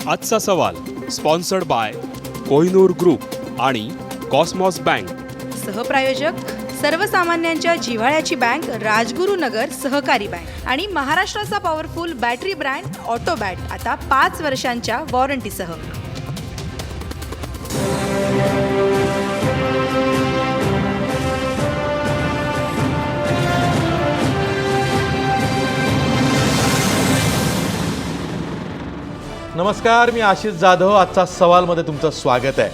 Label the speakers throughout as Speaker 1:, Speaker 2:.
Speaker 1: आजचा सवाल sponsored by Kohinoor group आणि कॉस्मॉस बँक.
Speaker 2: सहप्रायोजक सर्वसामान्यांच्या जिव्हाळ्याची बँक राजगुरुनगर सहकारी बँक आणि महाराष्ट्राचा पॉवरफुल बॅटरी ब्रँड ऑटोबॅट आता 5 वर्षांच्या वॉरंटीसह.
Speaker 3: नमस्कार, मी आशिष जाधव. आजचा सवालमध्ये तुमचं स्वागत आहे.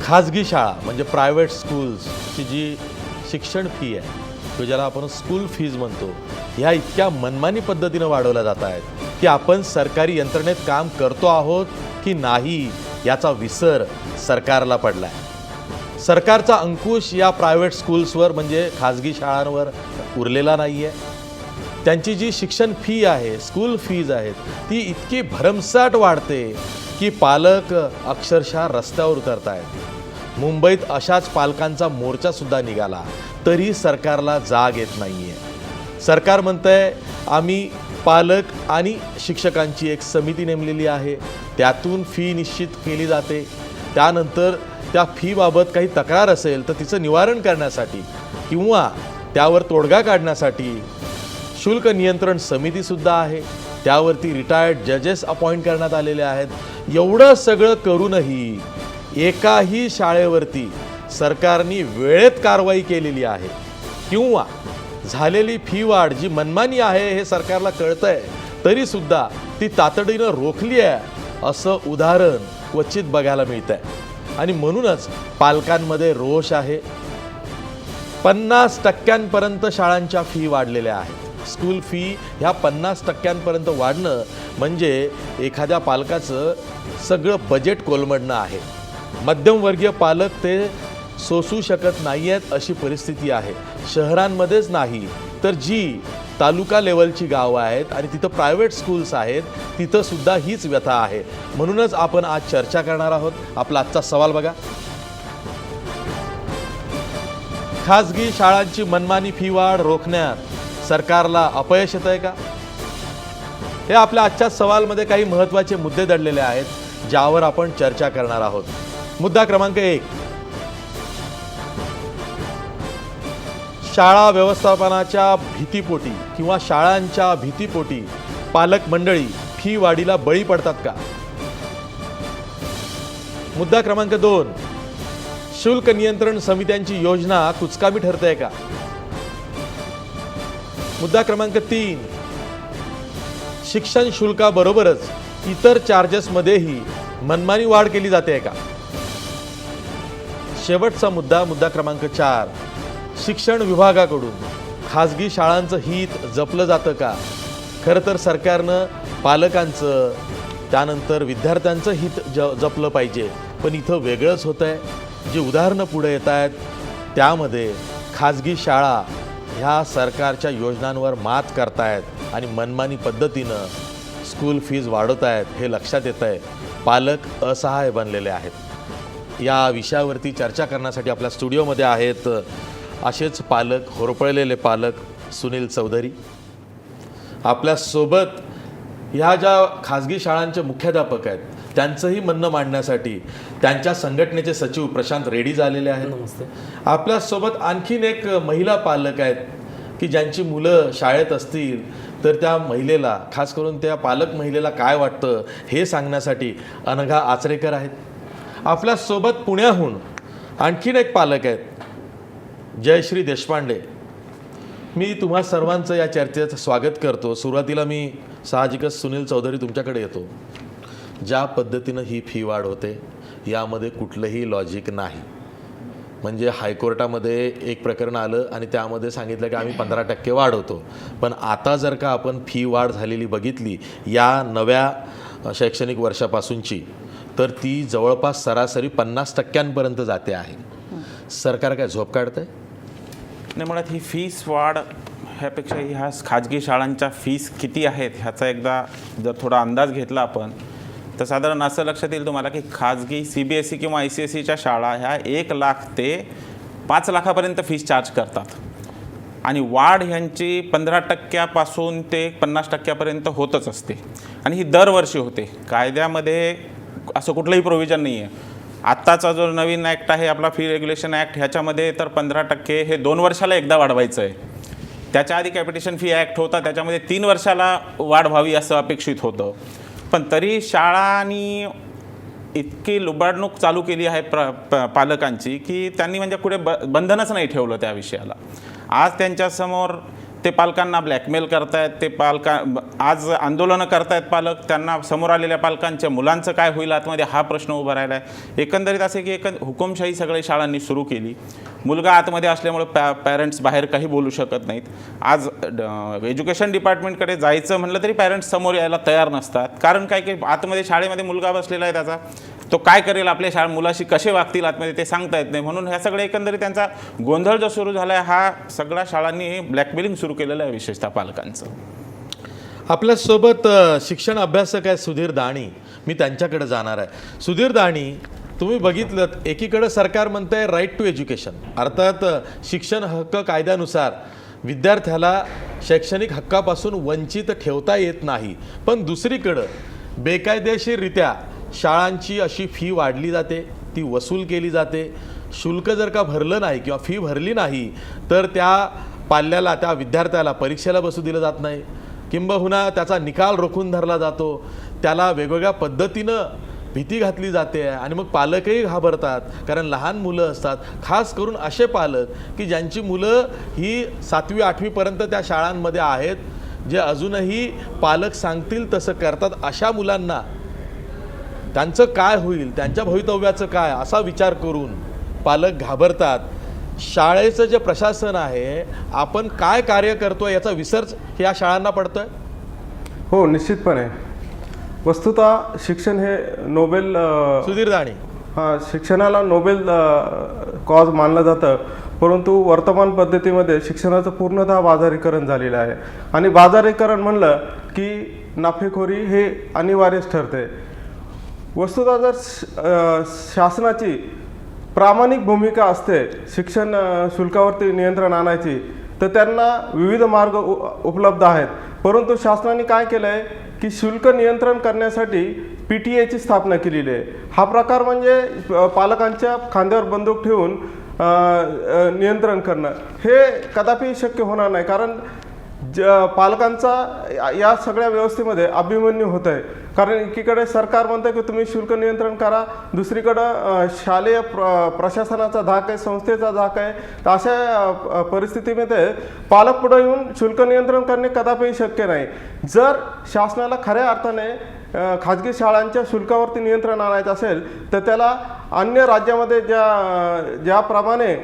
Speaker 3: खाजगी शाळा म्हणजे प्रायव्हेट स्कूल्सची जी शिक्षण फी आहे तो ज्याला आपण स्कूल फीज म्हणतो, ह्या इतक्या मनमानी पद्धतीनं वाढवल्या जात आहेत की आपण सरकारी यंत्रणेत काम करतो आहोत की नाही याचा विसर सरकारला पडला आहे. सरकारचा अंकुश या प्रायव्हेट स्कूल्सवर म्हणजे खाजगी शाळांवर उरलेला नाही आहे. त्यांची जी शिक्षण फी आहे, स्कूल फीज आहेत, ती इतकी भरमसाठ वाढते की पालक अक्षरशः रस्त्यावर उतरत आहेत. मुंबईत अशाच पालकांचा मोर्चासुद्धा निघाला तरी सरकारला जाग येत नाही आहे. सरकार म्हणतंय आम्ही पालक आणि शिक्षकांची एक समिती नेमलेली आहे, त्यातून फी निश्चित केली जाते. त्यानंतर त्या फीबाबत काही तक्रार असेल तर तिचं निवारण करण्यासाठी किंवा त्यावर तोडगा काढण्यासाठी शुल्क नियंत्रण समितीसुद्धा आहे. त्यावरती रिटायर्ड जजेस अपॉइंट करण्यात आलेले आहेत. एवढं सगळं करूनही एकाही शाळेवरती सरकारने वेळेत कारवाई केलेली आहे किंवा झालेली फी वाढ जी मनमानी आहे हे सरकारला कळतंय तरीसुद्धा ती तातडीनं रोखली आहे असं उदाहरण क्वचित बघायला मिळतं आहे. आणि म्हणूनच पालकांमध्ये रोष आहे. 50% शाळांच्या फी वाढलेल्या आहेत. स्कूल फी ह्या 50% वाढणं म्हणजे एखाद्या पालकाचं सगळं बजेट कोलमडणं आहे. मध्यमवर्गीय पालक ते सोसू शकत नाही आहेत अशी परिस्थिती आहे. शहरांमध्येच नाही तर जी तालुका लेवलची गावं आहेत आणि तिथं प्रायव्हेट स्कूल्स आहेत तिथंसुद्धा हीच व्यथा आहे. म्हणूनच आपण आज चर्चा करणार आहोत. आपला आजचा सवाल बघा. खाजगी शाळांची मनमानी फी वाढ रोखण्यात सरकारला अपयश येत आहे का? हे आपल्या आजच्या सवालमध्ये काही महत्त्वाचे मुद्दे दडलेले आहेत ज्यावर आपण चर्चा करणार आहोत. मुद्दा क्रमांक 1, शाळा व्यवस्थापनाच्या भीतीपोटी किंवा शाळांच्या भीतीपोटी पालक मंडळी फी वाढीला बळी पडतात का? मुद्दा क्रमांक 2, शुल्क नियंत्रण समित्यांची योजना कुचकामी ठरते का? मुद्दा क्रमांक 3, शिक्षण शुल्काबरोबरच इतर चार्जेसमध्येही मनमानी वाढ केली जाते का? शेवटचा मुद्दा क्रमांक 4, शिक्षण विभागाकडून खाजगी शाळांचं हित जपलं जातं का? खरं तर सरकारनं पालकांचं त्यानंतर विद्यार्थ्यांचं हित जपलं पाहिजे, पण इथं वेगळंच होतं आहे. जी उदाहरणं पुढे येत आहेत त्यामध्ये खाजगी शाळा ह्या सरकारच्या योजनांवर मात करतायत आणि मनमानी पद्धतीनं स्कूल फीज वाढवत आहेत हे लक्षात येतं आहे. पालक असहाय्य बनलेले आहेत. या विषयावरती चर्चा करण्यासाठी आपल्या स्टुडिओमध्ये आहेत असेच पालक, होरपळलेले पालक सुनील चौधरी. आपल्यासोबत ह्या ज्या खाजगी शाळांचे मुख्याध्यापक आहेत त्यांचंही म्हणणं मांडण्यासाठी त्यांच्या संघटनेचे सचिव प्रशांत रेड्डी झालेले आहेत.
Speaker 4: नमस्ते.
Speaker 3: आपल्यासोबत आणखीन एक महिला पालक आहेत की ज्यांची मुलं शाळेत असतील तर त्या महिलेला, खास करून त्या पालक महिलेला काय वाटतं हे सांगण्यासाठी अनघा आचरेकर आहेत. आपल्यासोबत पुण्याहून आणखीन एक पालक आहेत जयश्री देशपांडे. मी तुम्हा सर्वांचं या चर्चेचं स्वागत करतो. सुरुवातीला मी साहजिकच सुनील चौधरी तुमच्याकडे येतो. ज्या पद्धतीनं ही फी वाढ होते यामध्ये कुठलंही लॉजिक नाही. म्हणजे हायकोर्टामध्ये एक प्रकरण आलं आणि त्यामध्ये सांगितलं की आम्ही 15% वाढवतो, पण आता जर का आपण फी वाढ झालेली बघितली या नव्या शैक्षणिक वर्षापासूनची तर ती जवळपास सरासरी 50% जाते आहे. सरकार काय झोप काढतंय?
Speaker 4: नाही, मुळात ही फीस वाढ ह्यापेक्षाही ह्या खाजगी शाळांच्या फीस किती आहेत ह्याचा एकदा जर थोडा अंदाज घेतला आपण तर साधारण असं लक्षात येईल तुम्हाला की खाजगी CBSE किंवा ICSEच्या शाळा ह्या 1 लाख ते 5 लाखापर्यंत फीस चार्ज करतात. आणि वाढ ह्यांची 15% ते 50% होतच असते आणि ही दरवर्षी होते. कायद्यामध्ये असं कुठलंही प्रोव्हिजन नाही आहे. आत्ताचा जो नवीन ॲक्ट आहे आपला फी रेग्युलेशन ॲक्ट, ह्याच्यामध्ये तर 15% हे 2 वर्षाला एकदा वाढवायचं आहे. त्याच्या आधी कॅपिटेशन फी ॲक्ट होता, त्याच्यामध्ये 3 वर्षाला वाढ व्हावी असं अपेक्षित होतं. पण तरी शाळांनी इतकी लुबाडणूक चालू केली आहे पालकांची की त्यांनी म्हणजे कुठे बंधनच नाही ठेवलं त्या विषयाला. आज त्यांच्यासमोर ते पालकांना ब्लॅकमेल करतायत, ते आज आंदोलनं करतायत पालक. त्यांना समोर आलेल्या पालकांच्या मुलांचं काय होईल आतमध्ये हा प्रश्न उभा राहिला आहे. एकंदरीत असे की हुकुमशाही सगळ्या शाळांनी सुरू केली. मुलगा आतमध्ये असल्यामुळे पॅरेंट्स बाहेर काही बोलू शकत नाहीत. आज एज्युकेशन डिपार्टमेंटकडे जायचं म्हटलं तरी पॅरेंट्स समोर यायला तयार नसतात. कारण काय की आतमध्ये शाळेमध्ये मुलगा बसलेला आहे, त्याचा तो काय करेल, आपल्या मुलाशी कसे वागतील आतमध्ये ते सांगता येत नाही. म्हणून ह्या सगळ्या एकंदरीत त्यांचा गोंधळ जो सुरू झाला आहे, हा सगळ्या शाळांनी ब्लॅकमेलिंग सुरू केलेलं आहे विशेषतः पालकांचं.
Speaker 3: आपल्यासोबत शिक्षण अभ्यासक आहे सुधीर दाणी, मी त्यांच्याकडे जाणार आहे. सुधीर दाणी, तुम्ही बघितलं एकीकडे सरकार म्हणतंय राईट टू एज्युकेशन, अर्थात शिक्षण हक्क कायद्यानुसार विद्यार्थ्याला शैक्षणिक हक्कापासून वंचित ठेवता येत नाही. पण दुसरीकडं बेकायदेशीररित्या शाळांची अशी फी वाढली जाते, ती वसूल केली जाते. शुल्क जर का भरलं नाही किंवा फी भरली नाही तर त्या पाल्याला, त्या विद्यार्थ्याला परीक्षेला बसू दिलं जात नाही, किंबहुना त्याचा निकाल रोखून धरला जातो. त्याला वेगवेगळ्या पद्धतीनं भीती घातली जाते आणि मग पालकही घाबरतात, कारण लहान मुलं असतात. खास करून असे पालक की ज्यांची मुलं ही 7वी 8वी पर्यंत त्या शाळांमध्ये आहेत, जे अजूनही पालक सांगतील तसं करतात. अशा मुलांना त्यांचं काय होईल, त्यांच्या भवितव्याचं काय, असा विचार करून पालक घाबरतात. शाळेचं जे प्रशासन आहे, आपण काय कार्य करतोय याचा विसर या शाळांना पडतोय?
Speaker 5: हो, निश्चितपणे. वस्तुतः शिक्षण हे नोबेल
Speaker 3: सुधीर दाणी,
Speaker 5: शिक्षणाला नोबेल कॉज मानलं जातं, परंतु वर्तमान पद्धतीमध्ये शिक्षणाचं पूर्णतः बाजारीकरण झालेलं आहे. आणि बाजारीकरण म्हणलं की नफेखोरी हे अनिवार्यच ठरते. वस्तुतः जर शासनाची प्रामाणिक भूमिका असते शिक्षण शुल्कावरती नियंत्रण आणायची, तर त्यांना विविध मार्ग उपलब्ध आहेत. परंतु शासनाने काय केलं आहे की शुल्क नियंत्रण करण्यासाठी PTA ची स्थापना केलेली आहे. हा प्रकार म्हणजे पालकांच्या खांद्यावर बंदूक ठेवून नियंत्रण करणं हे कदापि शक्य होणार नाही. कारण पालकांचा या सगळ्या व्यवस्थेमध्ये अभिमन्यू होत आहे. कारण एकीकडे सरकार म्हणतं की तुम्ही शुल्क नियंत्रण करा, दुसरीकडं शालेय प्रशासनाचा धाक आहे, संस्थेचा धाक आहे. तर अशा परिस्थितीमध्ये पालक पुढे येऊन शुल्क नियंत्रण करणे कदापि शक्य नाही. जर शासनाला खऱ्या अर्थाने खाजगी शाळांच्या शुल्कावरती नियंत्रण आणायचं असेल तर त्याला अन्य राज्यामध्ये ज्याप्रमाणे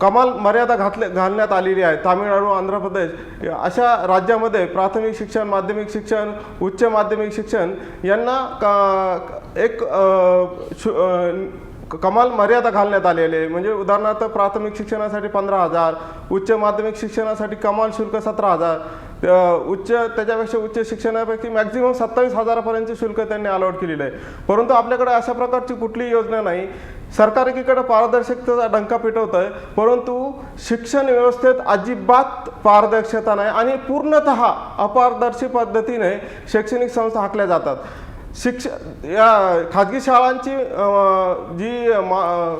Speaker 5: कमाल मर्यादा घालण्यात आलेली आहे, तामिळनाडू, आंध्र प्रदेश अशा राज्यामध्ये प्राथमिक शिक्षण, माध्यमिक शिक्षण, उच्च माध्यमिक शिक्षण यांना एक कमाल मर्यादा घालण्यात आलेली आहे. म्हणजे उदाहरणार्थ प्राथमिक शिक्षणासाठी 15,000, उच्च माध्यमिक शिक्षणासाठी कमाल शुल्क 17,000, त्याच्यापेक्षा उच्च शिक्षणापैकी मॅक्झिमम 27,000पर्यंतचे शुल्क त्यांनी अलॉट केलेलं आहे. परंतु आपल्याकडे अशा प्रकारची कुठलीही योजना नाही. सरकार एकीकडे पारदर्शकतेचा डंका पिटवत आहे, परंतु शिक्षण व्यवस्थेत अजिबात पारदर्शकता नाही आणि पूर्णतः अपारदर्शी पद्धतीने शैक्षणिक संस्था हाकल्या जातात. या खाजगी शाळांची जी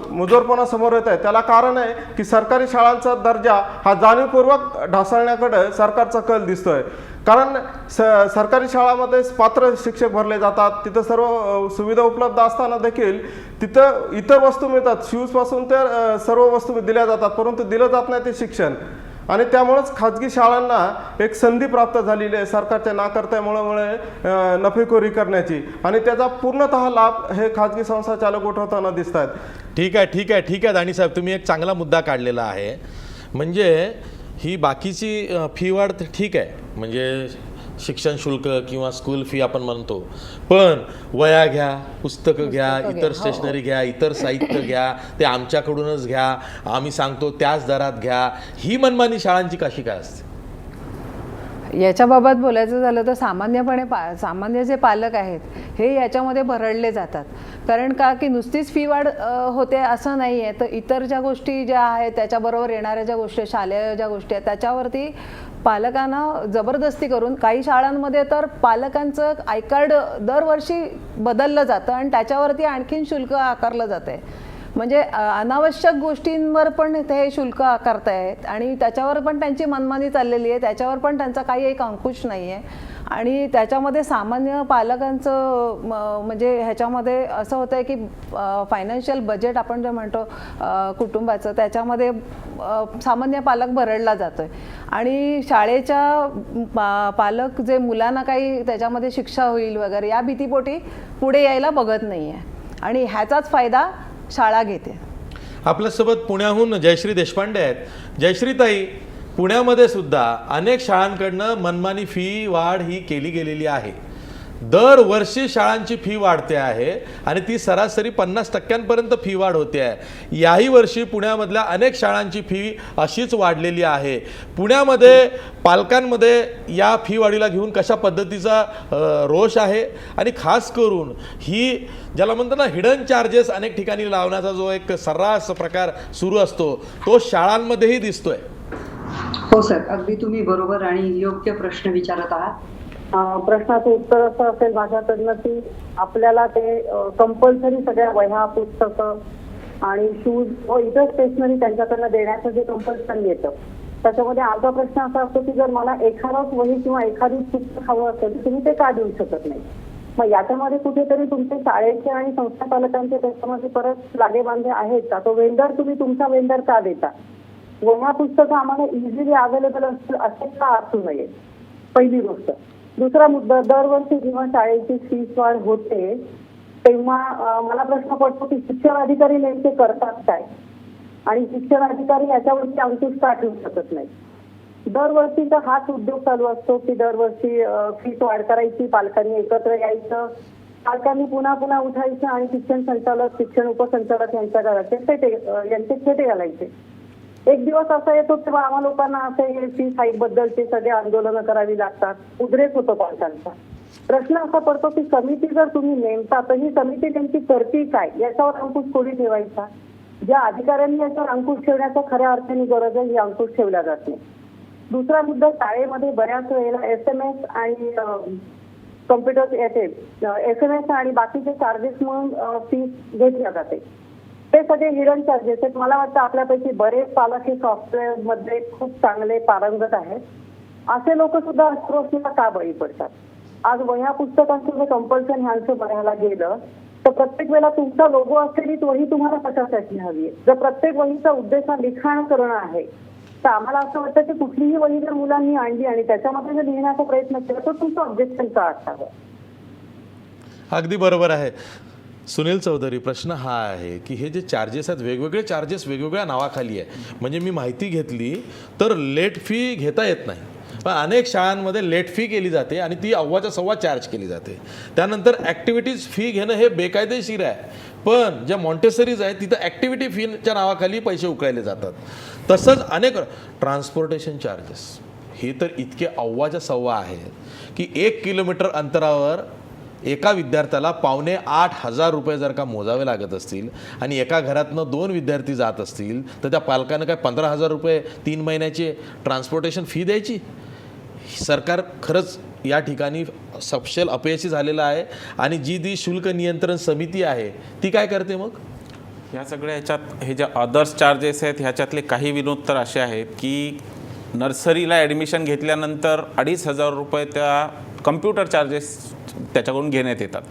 Speaker 5: मुजोरपणा समोर येत आहे त्याला कारण आहे की सरकारी शाळांचा दर्जा हा जाणीवपूर्वक ढासळण्याकडे सरकारचा कल दिसतोय. कारण सरकारी शाळांमध्ये पात्र शिक्षक भरले जातात, तिथं सर्व सुविधा उपलब्ध असताना देखील तिथं इतर वस्तू मिळतात, शूजपासून तर सर्व वस्तू दिल्या जातात, परंतु दिलं जात नाही ते शिक्षण. आणि त्यामुळेच खाजगी शाळांना एक संधी प्राप्त झालेली आहे सरकारच्या नाकर्त्यामुळे नफेखोरी करण्याची, आणि त्याचा पूर्णतः लाभ हे खाजगी संस्था चालक उठवताना दिसत आहेत.
Speaker 3: ठीक आहे दाणी साहेब, तुम्ही एक चांगला मुद्दा काढलेला आहे. म्हणजे ही बाकीची फी वाढ ठीक आहे, म्हणजे शिक्षण शुल्क किंवा स्कूल फी आपण म्हणतो, पण वया घ्या, पुस्तकं घ्या, इतर स्टेशनरी घ्या, इतर साहित्य घ्या, ते आमच्याकडूनच घ्या, आम्ही सांगतो त्याच दरात घ्या, ही मनमानी शाळांची कशी काय असते?
Speaker 6: याच्याबाबत बोलायचं झालं तर सामान्यपणे सामान्य जे पालक आहेत हे याच्यामध्ये भरडले जातात. कारण का की नुसतीच फी वाढ होते असं नाही आहे, तर इतर ज्या गोष्टी ज्या आहेत त्याच्याबरोबर येणाऱ्या ज्या गोष्टी, शालेय ज्या गोष्टी आहेत त्याच्यावरती पालकांना जबरदस्ती करून काही शाळांमध्ये तर पालकांचं आय कार्ड दरवर्षी बदललं जातं आणि त्याच्यावरती आणखीन शुल्क आकारलं जातं आहे. म्हणजे अनावश्यक गोष्टींवर पण ते शुल्क आकारतायत आणि त्याच्यावर पण त्यांची मनमानी चाललेली आहे, त्याच्यावर पण त्यांचा काही एक अंकुश नाही आहे. आणि त्याच्यामध्ये सामान्य पालकांचं म्हणजे ह्याच्यामध्ये असं होतं आहे की फायनान्शियल बजेट आपण जे म्हणतो कुटुंबाचं, त्याच्यामध्ये सामान्य पालक भरडला जातो आहे. आणि शाळेच्या पालक जे मुलांना काही त्याच्यामध्ये शिक्षा होईल वगैरे या भीतीपोटी पुढे यायला बघत नाही आहे आणि ह्याचाच फायदा शाळा घेते.
Speaker 3: आपल्यासोबत पुण्याहून जयश्री देशपांडे आहेत. जयश्रीताई, पुण्यामध्ये सुद्धा अनेक शाळांकडनं मनमानी फी वाढ ही केली गेलेली आहे. दरवर्षी शाळांची फी वाढते आहे आणि ती सरासरी 50% फी वाढ होते आहे. याही वर्षी पुण्यामधल्या अनेक शाळांची फी अशीच वाढलेली आहे. पुण्यामध्ये पालकांमध्ये या फी वाढीला घेऊन कशा पद्धतीचा रोष आहे आणि खास करून ही ज्याला म्हणतात ना हिडन चार्जेस अनेक ठिकाणी लावण्याचा जो एक सर्रास प्रकार सुरू असतो तो शाळांमध्येही दिसतोय.
Speaker 7: हो सर, अगदी तुम्ही बरोबर आणि योग्य प्रश्न विचारत आहात.
Speaker 8: प्रश्नाचं उत्तर असं असेल माझ्याकडनं की आपल्याला ते कंपल्सरी सगळ्या वह्या, पुस्तकं आणि शूज व इतर स्टेशनरी त्यांच्याकडनं देण्याचं जे कंपल्सरी येतं त्याच्यामध्ये आमचा प्रश्न असा असतो की जर मला एखादाच वही किंवा एखादी पुस्तक हवं असेल तर तुम्ही ते का देऊ शकत नाही. मग याच्यामध्ये कुठेतरी तुमचे शाळेचे आणि संस्था पालकांचे त्याच्यामध्ये परत लागेबांधे आहेत का? तो वेंडर तुम्ही तुमचा वेंडर का देता? वह्या पुस्तकं आम्हाला इझिली अवेलेबल असतील असे का असू नये, पहिली गोष्ट. दुसरा मुद्दा, दरवर्षी जेव्हा शाळेची फीस वाढ होते तेव्हा मला प्रश्न पडतो की शिक्षण अधिकारी नेमके करतात काय आणि शिक्षण अधिकारी याच्यावरती अंकुश का ठेवू शकत नाही. दरवर्षीचा हाच उद्योग चालू असतो की दरवर्षी फीस वाढ करायची, पालकांनी एकत्र यायचं, पालकांनी पुन्हा पुन्हा उठायचं आणि शिक्षण संचालक, शिक्षण उपसंचालक यांच्या यांचे खेटे घालायचे. एक दिवस असा येतो तेव्हा आम्हा लोकांना असे हे फीस हाईक बद्दलचे सगळे आंदोलनं करावी लागतात, उद्रेक होतो पालकांचा. प्रश्न असा पडतो की समिती जर तुम्ही नेमता तर ही समिती नेमकी करते काय याच्यावर अंकुश कोणी ठेवायचा? ज्या अधिकाऱ्यांनी याच्यावर अंकुश ठेवण्याचा खऱ्या अर्थाने गरज आहे ही अंकुश ठेवला जात नाही. दुसरा मुद्दा, शाळेमध्ये बऱ्याच वेळेला SMS आणि कम्प्युटर याचे SMS आणि बाकीचे चार्जेस म्हणून फीस घेतल्या जाते. ते सगळे हिडन चार्जेस आहेत. मला वाटतं आपल्यापैकी बरेच पालक हे सॉफ्टवेअर मध्ये खूप चांगले पारंगत आहेत. असे लोक सुद्धा अस्त्रोष्णीला का बळी पडतात? आज वह्या पुस्तकांचं जे कंपल्सन ह्यांचं बघायला गेलं तर प्रत्येक वेळेला तुमचा लोगो असलेली वही तुम्हाला कशासाठी हवी आहे? जर प्रत्येक वहीचा उद्देश हा लिखाण करणं आहे तर आम्हाला असं वाटतं की कुठलीही वही जर मुलांनी आणली आणि त्याच्यामध्ये जर लिहिण्याचा प्रयत्न केला तर तुमचं ऑब्जेक्शन का असावं?
Speaker 3: अगदी बरोबर आहे. सुनील चौधरी, प्रश्न हा आहे की हे जे चार्जेस आहेत वेगवेगळे चार्जेस वेगवेगळ्या नावाखाली आहे. म्हणजे मी माहिती घेतली तर लेट फी घेता येत नाही, पण अनेक शाळांमध्ये लेट फी केली जाते आणि ती अव्वाच्या सव्वा चार्ज केली जाते. त्यानंतर ॲक्टिव्हिटीज फी घेणं हे बेकायदेशीर आहे, पण ज्या मॉन्टेसरीज आहेत तिथं ॲक्टिव्हिटी फीच्या नावाखाली पैसे उकळले जातात. तसंच अनेक ट्रान्सपोर्टेशन चार्जेस हे तर इतके अव्वाच्या सव्वा आहेत की 1 किलोमीटर अंतरावर एका विद्यार्थ्याला 7,500 रुपये जर का मोजावे लागत असतील आणि एका घरातनं 2 विद्यार्थी जात असतील तर त्या पालकानं काय 15,000 रुपये 3 महिन्याची ट्रान्सपोर्टेशन फी द्यायची? सरकार खरंच या ठिकाणी सपशेल अपयशी झालेलं आहे. आणि जी शुल्क नियंत्रण समिती आहे ती काय करते मग?
Speaker 4: ह्या सगळ्या ह्याच्यात हे जे अदर्स चार्जेस आहेत ह्याच्यातले काही विनोद तर असे आहेत की नर्सरीला ॲडमिशन घेतल्यानंतर 2,500 रुपये त्या कम्प्युटर चार्जेस त्याच्याकडून घेण्यात येतात.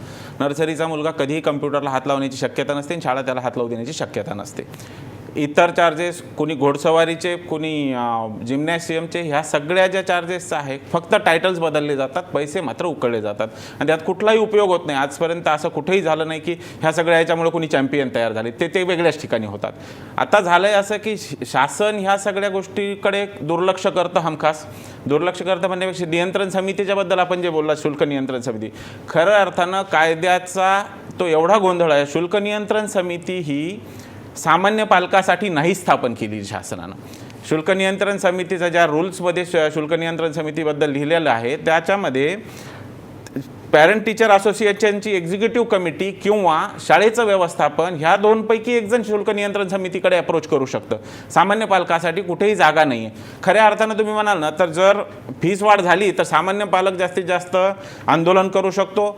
Speaker 4: नर्सरीचा मुलगा कधीही कम्प्युटरला हात लावण्याची शक्यता नसते आणि शाळा त्याला हात लावू देण्याची शक्यता नसते. इतर चार्जेस कोणी घोडसवारीचे, कोणी जिम्नॅशियमचे, ह्या सगळ्या ज्या चार्जेस आहेत फक्त टायटल्स बदलले जातात, पैसे मात्र उकळले जातात आणि त्यात कुठलाही उपयोग होत नाही. आजपर्यंत असं कुठेही झालं नाही की ह्या सगळ्या ह्याच्यामुळे कोणी चॅम्पियन तयार झाले. ते वेगळ्याच ठिकाणी होतात. आता झालं आहे असं की शासन ह्या सगळ्या गोष्टीकडे दुर्लक्ष करतं. हमखास दुर्लक्ष करतं म्हणण्यापेक्षा नियंत्रण समितीच्याबद्दल आपण जे बोलला, शुल्क नियंत्रण समिती, खऱ्या अर्थानं कायद्याचा तो एवढा गोंधळ आहे. शुल्क नियंत्रण समिती ही सामान्य पालकासाठी नाही स्थापन केली शासनानं. शुल्क नियंत्रण समितीचा ज्या रूल्समध्ये शुल्क नियंत्रण समितीबद्दल लिहिलेलं आहे त्याच्यामध्ये पॅरेंट टीचर असोसिएशनची एक्झिक्युटिव्ह कमिटी किंवा शाळेचं व्यवस्थापन ह्या दोनपैकी एक जण शुल्क नियंत्रण समितीकडे अप्रोच करू शकतं. सामान्य पालकासाठी कुठेही जागा नाही आहे. खऱ्या अर्थानं तुम्ही म्हणाल ना तर जर फीस वाढ झाली तर सामान्य पालक जास्तीत जास्त आंदोलन करू शकतो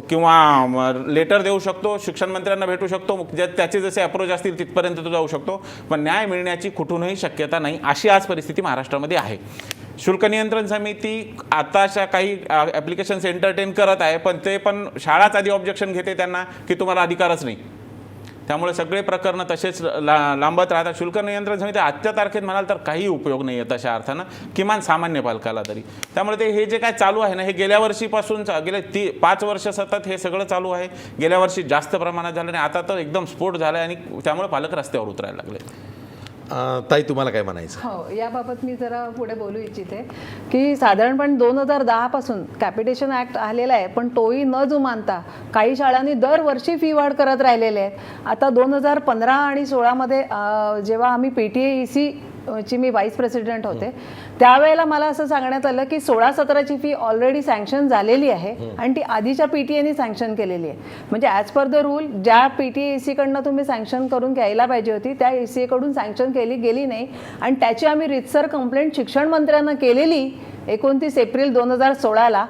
Speaker 4: किंवा लेटर देऊ शकतो, शिक्षण मंत्र्यांना भेटू शकतो, त्याचे जसे अप्रोच असतील तिथपर्यंत तो जाऊ शकतो, पण न्याय मिळण्याची कुठूनही शक्यता नाही. अशी आज परिस्थिती महाराष्ट्रामध्ये आहे. शुल्क नियंत्रण समिती आताशा काही ॲप्लिकेशन्स एंटरटेन करत आहे, पण ते पण शाळाच आधी ऑब्जेक्शन घेते त्यांना की तुम्हाला अधिकारच नाही. त्यामुळे सगळे प्रकरण तसेच लांबत राहतात. शुल्क नियंत्रण समिती आजच्या तारखेत म्हणाल तर काही उपयोग नाही आहे तशा अर्थानं, किमान सामान्य पालकाला तरी. त्यामुळे ते हे जे काय चालू आहे ना हे गेल्या वर्षीपासून गेले 5 वर्ष सतत हे सगळं चालू आहे. गेल्या वर्षी जास्त प्रमाणात झालं आणि आता तर एकदम स्फोट झाला आहे आणि त्यामुळे पालक रस्त्यावर उतरायला लागले.
Speaker 3: ताई तुम्हाला काय म्हणायचं?
Speaker 6: हो, याबाबत मी जरा पुढे बोलू इच्छिते की साधारणपणे 2010 पासून कॅपिटेशन ॲक्ट आलेला आहे, पण तोही न जुमानता काही शाळांनी दरवर्षी फी वाढ करत राहिलेले आहेत. आता 2015 आणि 16मध्ये जेव्हा आम्ही PTAEC ची मी व्हाईस प्रेसिडेंट होते त्यावेळेला मला असं सांगण्यात आलं की 16-17ची फी ऑलरेडी सँक्शन झालेली आहे आणि ती आधीच्या PTAने सँक्शन केलेली आहे. म्हणजे ॲज पर द रूल ज्या PTAEC कडनं तुम्ही सँक्शन करून घ्यायला पाहिजे होती त्या ECA कडून सँक्शन गेली नाही आणि त्याची आम्ही रितसर कंप्लेंट शिक्षण मंत्र्यांना केलेली 29 एप्रिल 2016ला.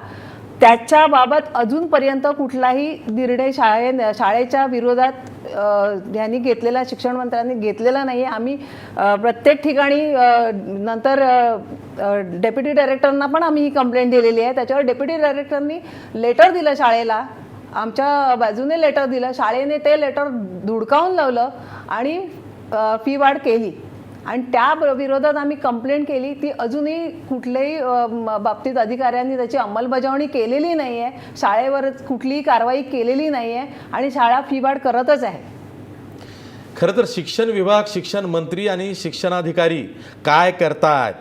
Speaker 6: त्याच्याबाबत अजूनपर्यंत कुठलाही निर्णय शाळेच्या विरोधात यांनी घेतलेला शिक्षण मंत्र्यांनी घेतलेला नाही आहे. आम्ही प्रत्येक ठिकाणी नंतर डेप्युटी डायरेक्टरना पण आम्ही ही कंप्लेंट दिलेली आहे. त्याच्यावर डेप्युटी डायरेक्टरनी लेटर दिलं शाळेला, आमच्या बाजूने लेटर दिलं, शाळेने ते लेटर धुडकावून लावलं आणि फी वाढ केली आणि त्या विरोधात आम्ही कंप्लेंट केली. ती अजूनही कुठल्याही बाबतीत अधिकाऱ्यांनी त्याची अंमलबजावणी केलेली नाही आहे, शाळेवर कुठलीही कारवाई केलेली नाही आहे आणि शाळा फी वाढ करतच आहे.
Speaker 3: खरं तर शिक्षण विभाग, शिक्षण मंत्री आणि शिक्षणाधिकारी काय करतात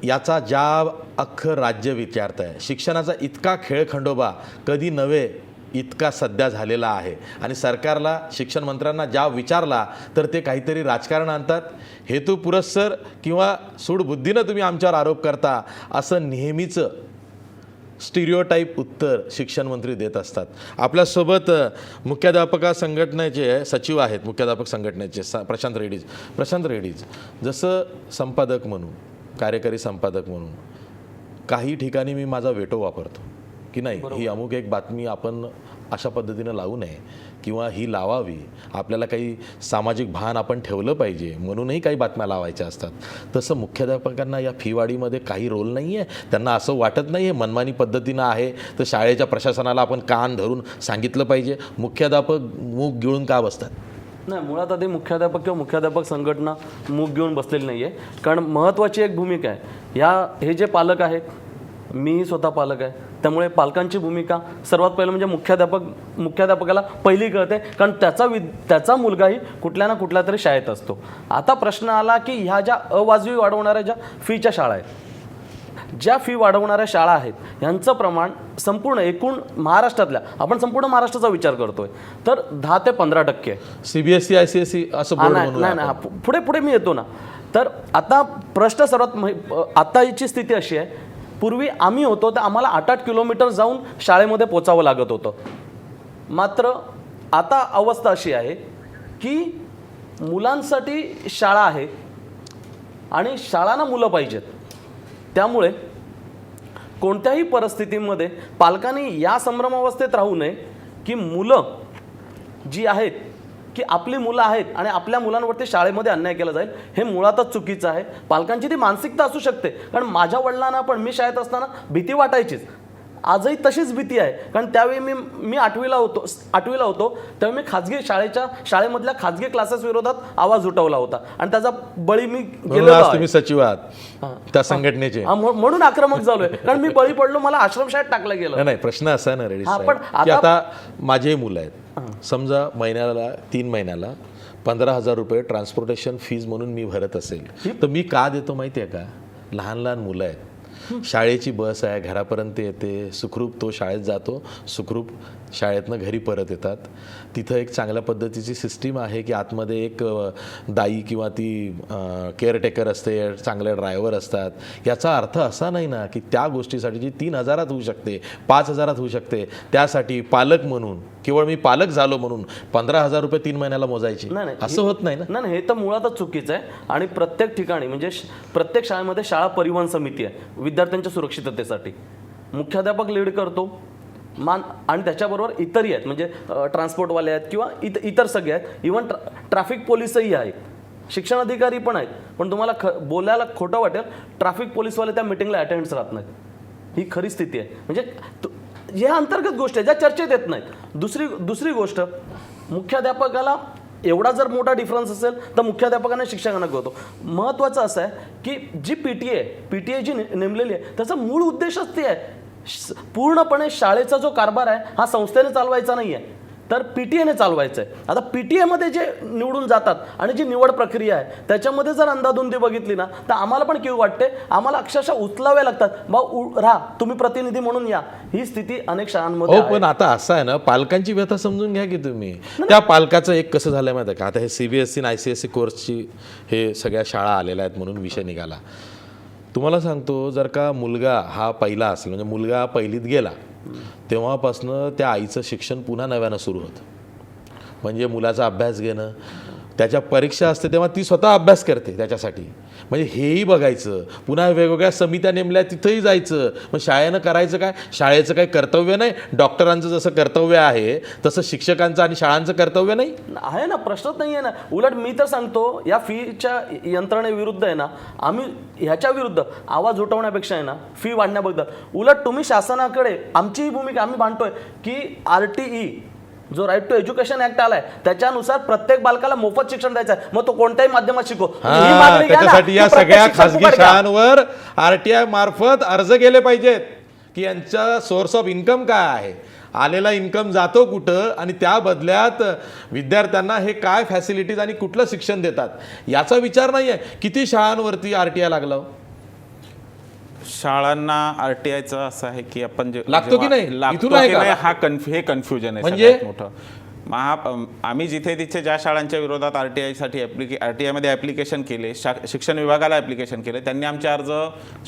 Speaker 3: याचा जाब अख्खं राज्य विचारत आहे. शिक्षणाचा इतका खेळखंडोबा कधी नव्हे इतका सध्या झालेला आहे आणि सरकारला, शिक्षण मंत्र्यांना जाब विचारला तर ते काहीतरी राजकारण आणतात. हेतू पुरस्सर किंवा सूडबुद्धीनं तुम्ही आमच्यावर आरोप करता असं नेहमीचं स्टिरिओटाईप उत्तर शिक्षण मंत्री देत असतात. आपल्यासोबत मुख्याध्यापका संघटनेचे सचिव आहेत, मुख्याध्यापक संघटनेचे प्रशांत रेड्डीज. जसं संपादक म्हणून, कार्यकारी संपादक म्हणून काही ठिकाणी मी माझा वेटो वापरतो की नाही ही अमुक एक बातमी आपण अशा पद्धतीनं लावू नये किंवा ही लावावी, आपल्याला काही सामाजिक भान आपण ठेवलं पाहिजे म्हणूनही काही बातम्या लावायच्या असतात. तसं मुख्याध्यापकांना या फीवाढीमध्ये काही रोल नाही आहे. त्यांना असं वाटत नाही आहे मनमानी पद्धतीनं आहे तर शाळेच्या प्रशासनाला आपण कान धरून सांगितलं पाहिजे. मुख्याध्यापक मूग गिळून का बसतात?
Speaker 9: नाही, मुळात आधी मुख्याध्यापक किंवा मुख्याध्यापक संघटना मूग घेऊन बसलेली नाही आहे. कारण महत्त्वाची एक भूमिका आहे. हे जे पालक आहेत, मीही स्वतः पालक आहे, त्यामुळे पालकांची भूमिका सर्वात पहिलं म्हणजे मुख्याध्यापकाला पहिली कळते, कारण त्याचा मुलगाही कुठल्या ना कुठल्या तरी शाळेत असतो. आता प्रश्न आला की ह्या ज्या अवाजवी वाढवणाऱ्या ज्या फीच्या शाळा आहेत, ज्या फी वाढवणाऱ्या शाळा आहेत ह्यांचं प्रमाण संपूर्ण एकूण महाराष्ट्रातल्या, आपण संपूर्ण महाराष्ट्राचा विचार करतोय तर 10 ते 15%
Speaker 3: CBSE ICSE असं
Speaker 9: नाही, पुढे मी येतो ना. तर आता प्रश्न सर्वात आताची स्थिती अशी आहे, पूर्वी आम्ही होतो तर आम्हाला 8-8 किलोमीटर जाऊन शाळेमध्ये पोचावं लागत होतं. मात्र आता अवस्था अशी आहे की मुलांसाठी शाळा आहे आणि शाळांना मुलं पाहिजेत. त्यामुळे कोणत्याही परिस्थितीमध्ये पालकांनी या संभ्रमावस्थेत राहू नये की मुलं जी आहेत की आपली मुलं आहेत आणि आपल्या मुलांवरती शाळेमध्ये अन्याय केला जाईल, हे मुळातच चुकीचं आहे. पालकांची ती मानसिकता असू शकते, कारण माझ्या वडिलांना पण मी शाळेत असताना भीती वाटायचीच, आजही तशीच भीती आहे. कारण त्यावेळी मी 8वीला होतो तेव्हा मी शाळेमधल्या खाजगी क्लासेस विरोधात आवाज उठवला होता आणि त्याचा बळी मी गेलो.
Speaker 3: तुम्ही सचिव आहात त्या संघटनेचे,
Speaker 9: म्हणून आक्रमक झालोय, कारण मी बळी पडलो, मला आश्रमशाळेत टाकलं गेलं.
Speaker 3: नाही, प्रश्न असा ना रेड्डी साहेब की आता माझे मुलं आहेत, समजा 3 महिन्याला 15,000 रुपये ट्रान्सपोर्टेशन फीज म्हणून मी भरत असेल तर मी का देतो माहिती आहे का? लहान मुलं आहेत, शाळेची बस आहे, घरापर्यंत येते, सुखरूप तो शाळेत जातो, सुखरूप शाळेतनं घरी परत येतात. तिथं एक चांगल्या पद्धतीची सिस्टीम आहे की आतमध्ये एक दाई किंवा ती केअरटेकर असते, चांगले ड्रायव्हर असतात. याचा अर्थ असा नाही ना की त्या गोष्टीसाठी जी 3,000 होऊ शकते, 5,000 होऊ शकते, त्यासाठी पालक म्हणून केवळ मी पालक झालो म्हणून 15,000 रुपये 3 महिन्याला मोजायचे,
Speaker 9: नाही,
Speaker 3: असं होत नाही ना.
Speaker 9: नाही, हे तर मुळातच चुकीचं आहे. आणि प्रत्येक ठिकाणी म्हणजे प्रत्येक शाळेमध्ये शाळा परिवहन समिती आहे विद्यार्थ्यांच्या सुरक्षिततेसाठी. मुख्याध्यापक लीड करतो आणि त्याच्याबरोबर इतरही आहेत, म्हणजे ट्रान्सपोर्टवाले आहेत किंवा इतर सगळे आहेत. इव्हन ट्रॅफिक पोलिसही आहेत, शिक्षण अधिकारी पण आहेत. पण तुम्हाला बोलायला खोटं वाटेल, ट्रॅफिक पोलिसवाले त्या मिटिंगला अटेंड राहत नाहीत. ही खरी स्थिती आहे. म्हणजे या अंतर्गत गोष्टी आहेत ज्या चर्चेत येत नाहीत. दुसरी गोष्ट, मुख्याध्यापकाला एवढा जर मोठा डिफरन्स असेल तर मुख्याध्यापकाने शिक्षकांना कळतो. महत्त्वाचं असं आहे की जी पीटीए जी नेमलेली आहे त्याचा मूळ उद्देशच ते आहे, पूर्णपणे शाळेचा जो कारभार आहे हा संस्थेने चालवायचा नाही आहे, तर पीटीएने चालवायचं आहे. आता पीटीएमध्ये जे निवडून जातात आणि जी निवड प्रक्रिया आहे त्याच्यामध्ये जर अंधाधुंदी बघितली ना तर आम्हाला पण कीव वाटते. आम्हाला अक्षरशः उचलावे लागतात, राहा तुम्ही प्रतिनिधी म्हणून या. ही स्थिती अनेक शाळांमध्ये
Speaker 3: हो, पण आता असं आहे ना, पालकांची व्यथा समजून घ्या की तुम्ही. त्या पालकाचं एक कसं झालं माहिती आहे का, आता हे CBSE आणि ICSE कोर्सची हे सगळ्या शाळा आलेल्या आहेत म्हणून विषय निघाला. तुम्हाला सांगतो, जर का मुलगा हा पहिला असेल, म्हणजे मुलगा पहिलीत गेला तेव्हापासनं त्या आईचं शिक्षण पुन्हा नव्यानं सुरू होतं. म्हणजे मुलाचा अभ्यास घेणं, त्याच्या परीक्षा असते तेव्हा ती स्वतः अभ्यास करते त्याच्यासाठी. म्हणजे हेही बघायचं, पुन्हा वेगवेगळ्या समित्या नेमल्या तिथंही जायचं. मग शाळेनं करायचं काय? शाळेचं काही कर्तव्य नाही. डॉक्टरांचं जसं कर्तव्य आहे तसं शिक्षकांचं आणि शाळांचं कर्तव्य नाही
Speaker 9: आहे ना. प्रश्नच नाही आहे ना. उलट मी तर सांगतो, या फीच्या यंत्रणेविरुद्ध आहे ना, आम्ही ह्याच्या विरुद्ध आवाज उठवण्यापेक्षा आहे ना, फी वाढण्याबद्दल उलट तुम्ही शासनाकडे, आमची ही भूमिका आम्ही मांडतोय की RTE जो राईट टू एज्युकेशन ऍक्ट आलाय त्याच्यानुसार प्रत्येक बालकाला मोफत शिक्षण द्यायचं आहे. मग तो कोणत्याही माध्यमात शिको.
Speaker 3: त्याच्यासाठी या सगळ्या खासगी शाळांवर RTI मार्फत अर्ज केले पाहिजेत की यांचा सोर्स ऑफ इन्कम काय आहे, आलेला इन्कम जातो कुठं आणि त्या बदल्यात विद्यार्थ्यांना हे काय फॅसिलिटीज आणि कुठलं शिक्षण देतात याचा विचार नाही आहे. किती शाळांवरती RTI लागला?
Speaker 4: शाळांना RTIचं असं आहे की आपण जे
Speaker 3: लागतो की नाही?
Speaker 4: लागतो
Speaker 3: इथून आहे
Speaker 4: की
Speaker 3: का?
Speaker 4: नाही हे कन्फ्युजन आहे
Speaker 3: म्हणजे?
Speaker 4: सगळ्यात मोठं. आम्ही जिथे तिथे ज्या शाळांच्या विरोधात RTIसाठी RTIमध्ये ॲप्लिकेशन केले, शिक्षण विभागाला ॲप्लिकेशन केले, त्यांनी आमचे अर्ज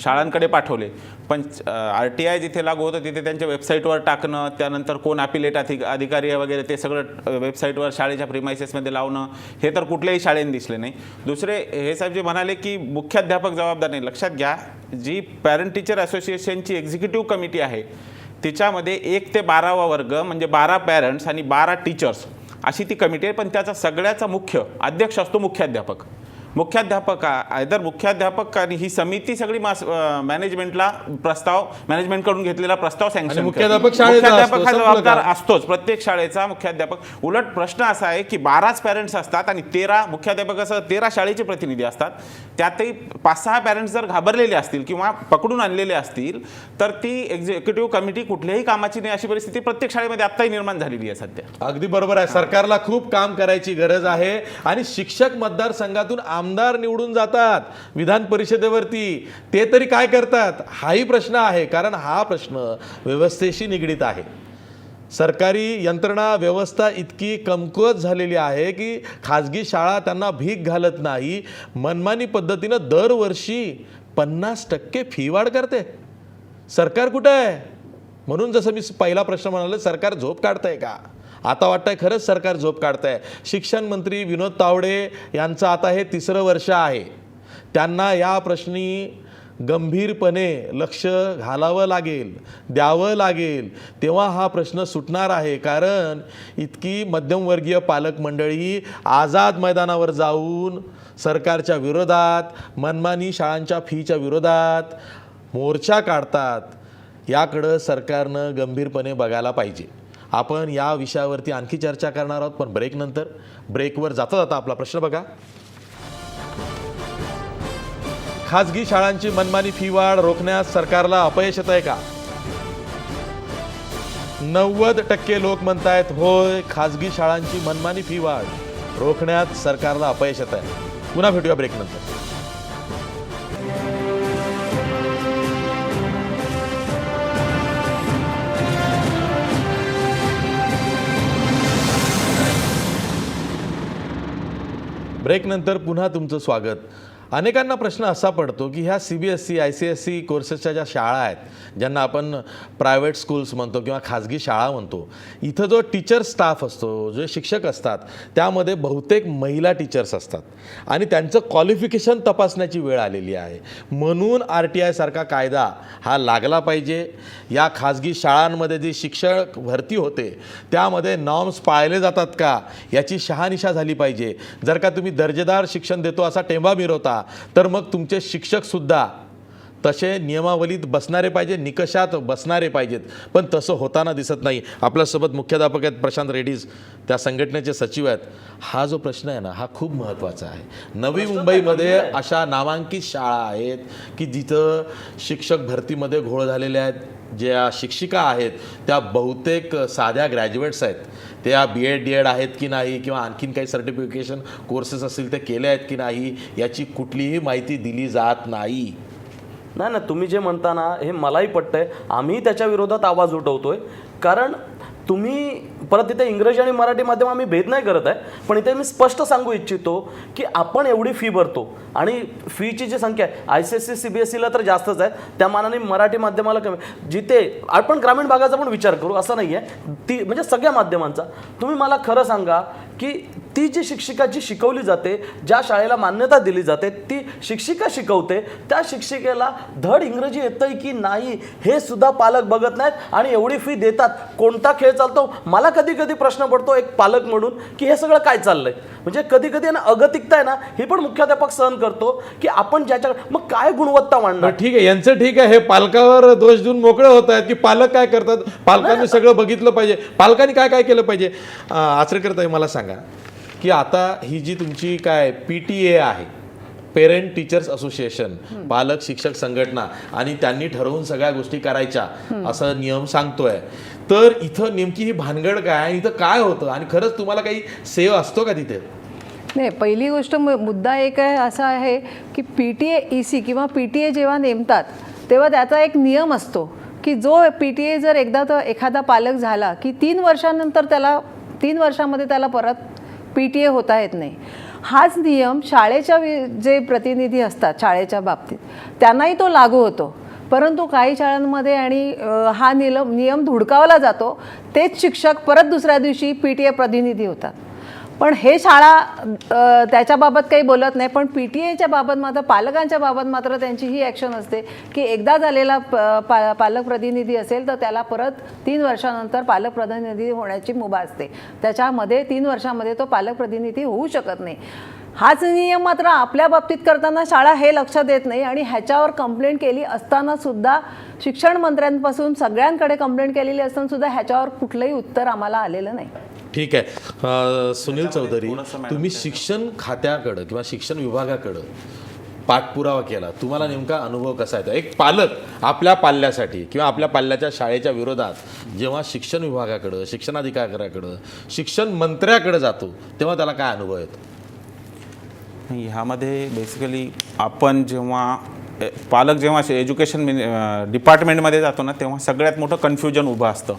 Speaker 4: शाळांकडे पाठवले. पण RTI जिथे लागू होतं तिथे त्यांच्या वेबसाईटवर टाकणं, त्यानंतर कोण ॲपिलेट अधिकारी आहे वगैरे ते सगळं वेबसाईटवर शाळेच्या प्रिमायसेसमध्ये लावणं, हे तर कुठल्याही शाळेने दिसले नाही. दुसरे, हे साहेब जे म्हणाले की मुख्याध्यापक जबाबदार नाही, लक्षात घ्या, जी पॅरेंट टीचर असोसिएशनची एक्झिक्युटिव्ह कमिटी आहे तिच्यामध्ये 1 ते 12वा वर्ग म्हणजे 12 पॅरेंट्स आणि 12 टीचर्स अशी ती कमिटी आहे. पण त्याचा सगळ्याचा मुख्य अध्यक्ष असतो मुख्याध्यापक. मुख्याध्यापक आणि ही समिती सगळी मॅनेजमेंटला मॅनेजमेंटकडून घेतलेला प्रस्ताव सँक्शन, मुख्याध्यापक हा जबाबदार असतोच प्रत्येक शाळेचा मुख्याध्यापक. उलट प्रश्न असा आहे की 12च पॅरेंट्स असतात आणि 13 मुख्याध्यापक असं 13 शाळेचे प्रतिनिधी असतात. त्यातही 5-6 पॅरेंट्स जर घाबरलेले असतील किंवा पकडून आणलेले असतील तर ती एक्झिक्युटिव्ह कमिटी कुठल्याही कामाची नाही, अशी परिस्थिती प्रत्येक शाळेमध्ये आत्ताही निर्माण झालेली आहे सध्या.
Speaker 3: अगदी बरोबर आहे. सरकारला खूप काम करायची गरज आहे. आणि शिक्षक मतदारसंघातून आमदार निवडून जातात विधान परिषदेवरती, ते तरी काय करतात हाही प्रश्न आहे. कारण हा प्रश्न व्यवस्थेशी निगडीत आहे. सरकारी यंत्रणा व्यवस्था इतकी कमकुवत झालेली आहे की खाजगी शाळा त्यांना भीक घालत नाही, मनमानी पद्धतीनं दरवर्षी 50% फी वाढ करते. सरकार कुठं आहे? म्हणून जसं मी पहिला प्रश्न म्हणाले, सरकार झोप काढतंय का? आता वाटतंय खरंच सरकार झोप काढतंय. शिक्षण मंत्री विनोद तावडे यांचं आता हे 3रं वर्ष आहे. त्यांना या प्रश्नी गंभीरपणे लक्ष घालावं लागेल, द्यावं लागेल, तेव्हा हा प्रश्न सुटणार आहे. कारण इतकी मध्यमवर्गीय पालक मंडळी आझाद मैदानावर जाऊन सरकारच्या विरोधात, मनमानी शाळांच्या फीच्या विरोधात मोर्चा काढतात. याकडं सरकारनं गंभीरपणे बघायला पाहिजे. आपण या विषयावरती आणखी चर्चा करणार आहोत, पण ब्रेकनंतर. ब्रेकवर जाता जाता आपला प्रश्न बघा. खाजगी शाळांची मनमानी फी वाढ रोखण्यास सरकारला अपयश येत आहे का? 90% लोक म्हणतायत होय, खाजगी शाळांची मनमानी फी वाढ रोखण्यात सरकारला अपयश येत आहे. पुन्हा भेटूया ब्रेकनंतर. ब्रेकनंतर पुन्हा तुमचं स्वागत. अनेकांना प्रश्न असा पडतो की ह्या CBSE ICSE कोर्सेसच्या ज्या शाळा आहेत, ज्यांना आपण प्रायव्हेट स्कूल्स म्हणतो किंवा खाजगी शाळा म्हणतो, इथं जो टीचर स्टाफ असतो, जे शिक्षक असतात, त्यामध्ये बहुतेक महिला टीचर्स असतात आणि त्यांचं क्वालिफिकेशन तपासण्याची वेळ आलेली आहे. म्हणून RTI सारखा कायदा हा लागला पाहिजे. या खाजगी शाळांमध्ये जी शिक्षक भरती होते त्यामध्ये नॉर्म्स पाळले जातात का याची शहानिशा झाली पाहिजे. जर का तुम्ही दर्जेदार शिक्षण देतो असा टेंबा मिरवता तर मग तुमचे शिक्षकसुद्धा तसे नियमावलीत बसणारे पाहिजे, निकषात बसणारे पाहिजेत. पण तसं होताना दिसत नाही. आपल्यासोबत मुख्याध्यापक आहेत प्रशांत रेड्डीज, त्या संघटनेचे सचिव आहेत. हा जो प्रश्न आहे ना, हा खूप महत्त्वाचा आहे. नवी मुंबईमध्ये अशा नामांकित शाळा आहेत की जिथं शिक्षक भरतीमध्ये घोळ झालेले आहेत. ज्या शिक्षिका आहेत त्या बहुतेक साध्या ग्रॅज्युएट्स आहेत. त्या BEd DEd आहेत की नाही किंवा आणखीन काही सर्टिफिकेशन कोर्सेस असतील ते केले आहेत की नाही याची कुठलीही माहिती दिली जात नाही.
Speaker 9: नाही ना, तुम्ही जे म्हणता ना हे मलाही पटतंय. आम्ही त्याच्या विरोधात आवाज उठवतोय. कारण तुम्ही परत इथे इंग्रजी आणि मराठी माध्यम आम्ही भेद नाही करत आहे, पण इथे मी स्पष्ट सांगू इच्छितो की आपण एवढी फी भरतो आणि फीची जी संख्या आहे ICSE CBSEला तर जास्तच आहे, त्या मानाने मराठी माध्यमाला कमी. जिथे आपण ग्रामीण भागाचा पण विचार करू असं नाही आहे, ती म्हणजे सगळ्या माध्यमांचा. तुम्ही मला खरं सांगा की ती जी शिक्षिका जी शिकवली जाते, ज्या शाळेला मान्यता दिली जाते, ती शिक्षिका शिकवते, त्या शिक्षिकेला धड इंग्रजी येतंय की नाही हे सुद्धा पालक बघत नाहीत आणि एवढी फी देतात. कोणता खेळ चालतो? मला कधी कधी प्रश्न पडतो एक पालक म्हणून की हे सगळं काय चाललंय. म्हणजे कधी कधी ना अगतिकता आहे ना, ही पण मुख्याध्यापक सहन करतो की आपण ज्याच्या मग काय गुणवत्ता वाढणार.
Speaker 3: ठीक आहे, यांचं ठीक आहे. हे पालकावर दोष देऊन मोकळे होत आहेत की पालक काय करतात, पालकांनी सगळं बघितलं पाहिजे, पालकांनी काय काय केलं पाहिजे. आचरेकर ताई मला सांगा की आता ही जी तुमची काय PTA आहे, पेरेंट टीचर्स असोसिएशन, पालक शिक्षक संघटना, आणि त्यांनी ठरवून सगळ्या गोष्टी करायच्या असं नियम सांगतोय, तर इथं नेमकी ही भानगड काय आणि इथं काय होतं आणि खरंच तुम्हाला काही सेव असतो का तिथे?
Speaker 6: नाही, पहिली गोष्ट मुद्दा एक आहे असा आहे की PTA EC किंवा PTA जेव्हा नेमतात तेव्हा त्याचा एक नियम असतो की जो PTA जर एकदा तर एखादा पालक झाला की 3 वर्षानंतर त्याला 3 वर्षामध्ये त्याला परत PTA होता येत नाही. हाच नियम शाळेच्या जे प्रतिनिधी असतात शाळेच्या बाबतीत त्यांनाही तो लागू होतो. परंतु काही शाळांमध्ये आणि हा नियम धुडकावला जातो. तेच शिक्षक परत दुसऱ्या दिवशी PTA प्रतिनिधी होतात. पण हे शाळा त्याच्याबाबत काही बोलत नाही. पण PTAच्या बाबत मात्र, पालकांच्या बाबत मात्र त्यांची ही ॲक्शन असते की एकदा झालेला पालक प्रतिनिधी असेल तर त्याला परत 3 वर्षानंतर पालक प्रतिनिधी होण्याची मुभा असते. त्याच्यामध्ये 3 वर्षामध्ये तो पालक प्रतिनिधी होऊ शकत नाही. हाच नियम मात्र आपल्या बाबतीत करताना शाळा हे लक्ष देत नाही आणि ह्याच्यावर कंप्लेंट केली असताना सुद्धा, शिक्षण मंत्र्यांपासून सगळ्यांकडे कंप्लेंट केलेली असताना सुद्धा ह्याच्यावर कुठलंही उत्तर आम्हाला आलेलं नाही.
Speaker 3: ठीक आहे. सुनील चौधरी, तुम्ही शिक्षण खात्याकडं किंवा शिक्षण विभागाकडं पाठपुरावा केला, तुम्हाला नेमका अनुभव कसा येतो? एक पालक आपल्या पाल्यासाठी किंवा आपल्या पाल्याच्या शाळेच्या विरोधात जेव्हा शिक्षण विभागाकडं, शिक्षणाधिकाऱ्याकडं, शिक्षण मंत्र्याकडे जातो तेव्हा त्याला काय अनुभव येतो?
Speaker 4: ह्यामध्ये बेसिकली आपण जेव्हा पालक जेव्हा एज्युकेशन डिपार्टमेंटमध्ये जातो ना, तेव्हा सगळ्यात मोठं कन्फ्युजन उभं असतं.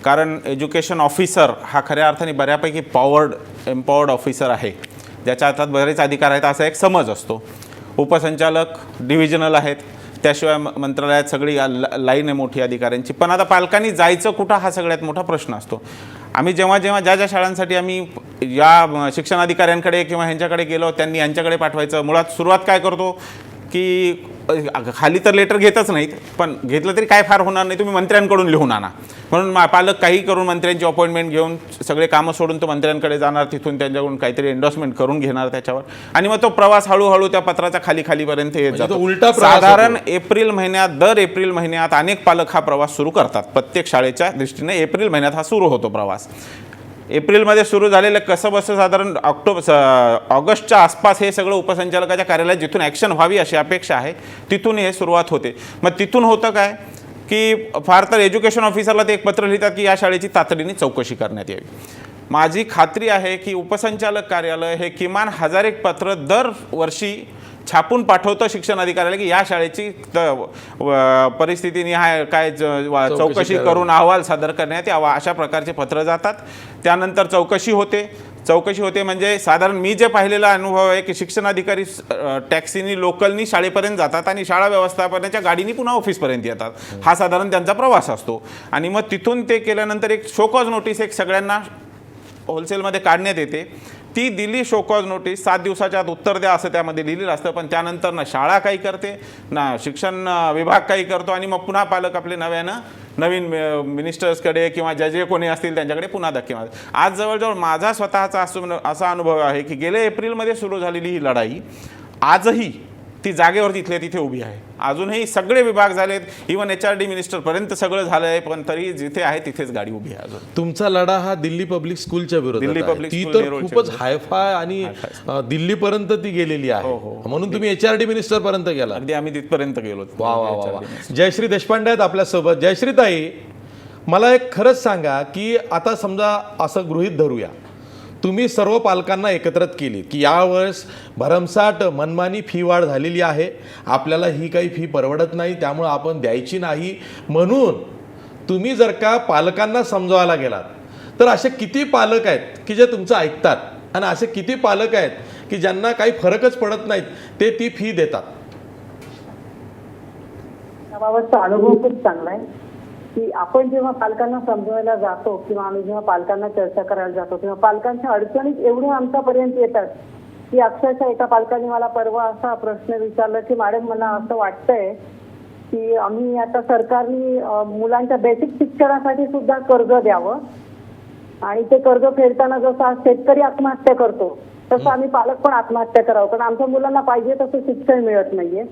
Speaker 4: कारण एज्युकेशन ऑफिसर हा खऱ्या अर्थाने बऱ्यापैकी एम्पॉवर्ड ऑफिसर आहे, ज्याच्या हातात बरेच अधिकार आहेत असा एक समज असतो. उपसंचालक डिव्हिजनल आहेत, त्याशिवाय मंत्रालयात सगळी लाईन आहे मोठी अधिकाऱ्यांची. पण आता पालकांनी जायचं कुठं हा सगळ्यात मोठा प्रश्न असतो. आम्ही जेव्हा ज्या शाळांसाठी आम्ही या शिक्षणाधिकाऱ्यांकडे किंवा ह्यांच्याकडे गेलो, त्यांनी यांच्याकडे पाठवायचं. मुळात सुरुवात काय करतो की खाली तर लेटर घेतच नाहीत, पण घेतलं तरी काय फार होणार नाही, तुम्ही मंत्र्यांकडून लिहून आणा. म्हणून पालक काही करून मंत्र्यांची अपॉइंटमेंट घेऊन सगळे कामं सोडून तो मंत्र्यांकडे जाणार, तिथून त्यांच्याकडून काहीतरी एन्डॉर्समेंट करून घेणार त्याच्यावर, आणि मग तो प्रवास हळूहळू त्या पत्राच्या खालीपर्यंत येत जातो.
Speaker 3: उलटा
Speaker 4: साधारण दर एप्रिल महिन्यात अनेक पालक हा प्रवास सुरू करतात. प्रत्येक शाळेच्या दृष्टीने एप्रिल महिन्यात हा सुरू होतो प्रवास. एप्रिलमध्ये सुरू झालेलं कसं बसं साधारण ऑगस्टच्या आसपास हे सगळं उपसंचालकाच्या कार्यालयात जिथून ॲक्शन व्हावी अशी अपेक्षा आहे तिथून हे सुरुवात होते. मग तिथून होतं काय की फार तर एज्युकेशन ऑफिसरला ते एक पत्र लिहितात की या शाळेची तातडीने चौकशी करण्यात यावी. माझी खात्री आहे की उपसंचालक कार्यालय हे किमान 1000 एक पत्र दरवर्षी छापून पाठवतं शिक्षण अधिकाऱ्याला की या शाळेची परिस्थितीने काय चौकशी करून अहवाल सादर करण्यात यावा, अशा प्रकारचे पत्र जातात. त्यानंतर चौकशी होते म्हणजे साधारण मी जे पाहिलेला अनुभव आहे की शिक्षण अधिकारी टॅक्सीनी लोकलनी शाळेपर्यंत जातात आणि शाळा व्यवस्थापनाच्या गाडीनी पुन्हा ऑफिसपर्यंत येतात. हा साधारण त्यांचा प्रवास असतो. आणि मग तिथून ते केल्यानंतर एक शोकॉज नोटीस एक सगळ्यांना होलसेलमध्ये काढण्यात येते. ती दिली शोकॉज नोटीस, 7 दिवसाच्या आत उत्तर द्या असं त्यामध्ये लिहिलेलं असतं. पण त्यानंतर ना शाळा काही करते ना शिक्षण विभाग काही करतो आणि मग पुन्हा पालक आपले नवीन मिनिस्टर्सकडे किंवा जे कोणी असतील त्यांच्याकडे पुन्हा धक्के मारतात. आज जवळजवळ माझा स्वतःचा असा अनुभव आहे की गेल्या एप्रिलमध्ये सुरू झालेली ही लढाई आजही ती जागेवर तिथल्या तिथे उभी आहे. अजूनही सगळे विभाग झालेत, इव्हन HRD मिनिस्टरपर्यंत सगळं झालं आहे, पण तरी जिथे आहे तिथेच गाडी उभी आहे. अजून
Speaker 3: तुमचा लढा हा दिल्ली पब्लिक स्कूलच्या विरोधात
Speaker 4: दिल्ली
Speaker 3: आहे.
Speaker 4: पब्लिक
Speaker 3: ती
Speaker 4: स्कूल
Speaker 3: तर
Speaker 4: नेरूळच्या
Speaker 3: खूपच
Speaker 4: विरोधात.
Speaker 3: हायफाय आणि दिल्लीपर्यंत ती गेलेली आहे. म्हणून तुम्ही HRD मिनिस्टर पर्यंत गेला.
Speaker 4: अगदी आम्ही तिथपर्यंत गेलो.
Speaker 3: वा वा वा वा. जयश्री देशपांडे आहेत आपल्यासोबत. जयश्री ताई, मला एक खरंच सांगा की आता समजा असं गृहीत धरूया, तुम्ही सर्व पालकांना एकत्रित केली की यावेळेस भरमसाठ मनमानी फी वाढ झालेली आहे, आपल्याला ही काही फी परवडत नाही, त्यामुळे आपण द्यायची नाही, म्हणून तुम्ही जर का पालकांना समजवायला गेलात तर असे किती पालक आहेत की जे तुमचं ऐकतात आणि असे किती पालक आहेत की ज्यांना काही फरकच पडत नाहीत, ते ती फी देतात?
Speaker 8: त्याबाबतचा अनुभव खूप चांगला आहे की आपण जेव्हा पालकांना समजवायला जातो किंवा आम्ही जेव्हा पालकांना चर्चा करायला जातो तेव्हा पालकांच्या अडचणीत एवढ्या आमच्यापर्यंत येतात की अक्षरशः एका पालकाने मला परवा असा प्रश्न विचारला की मॅडम, मला असं वाटतंय की आम्ही आता सरकारने मुलांच्या बेसिक शिक्षणासाठी सुद्धा कर्ज द्यावं आणि ते कर्ज फेडताना जसं आज शेतकरी आत्महत्या करतो तसं आम्ही पालक पण आत्महत्या करावं, कारण आमच्या मुलांना पाहिजे तसं शिक्षण मिळत नाहीये,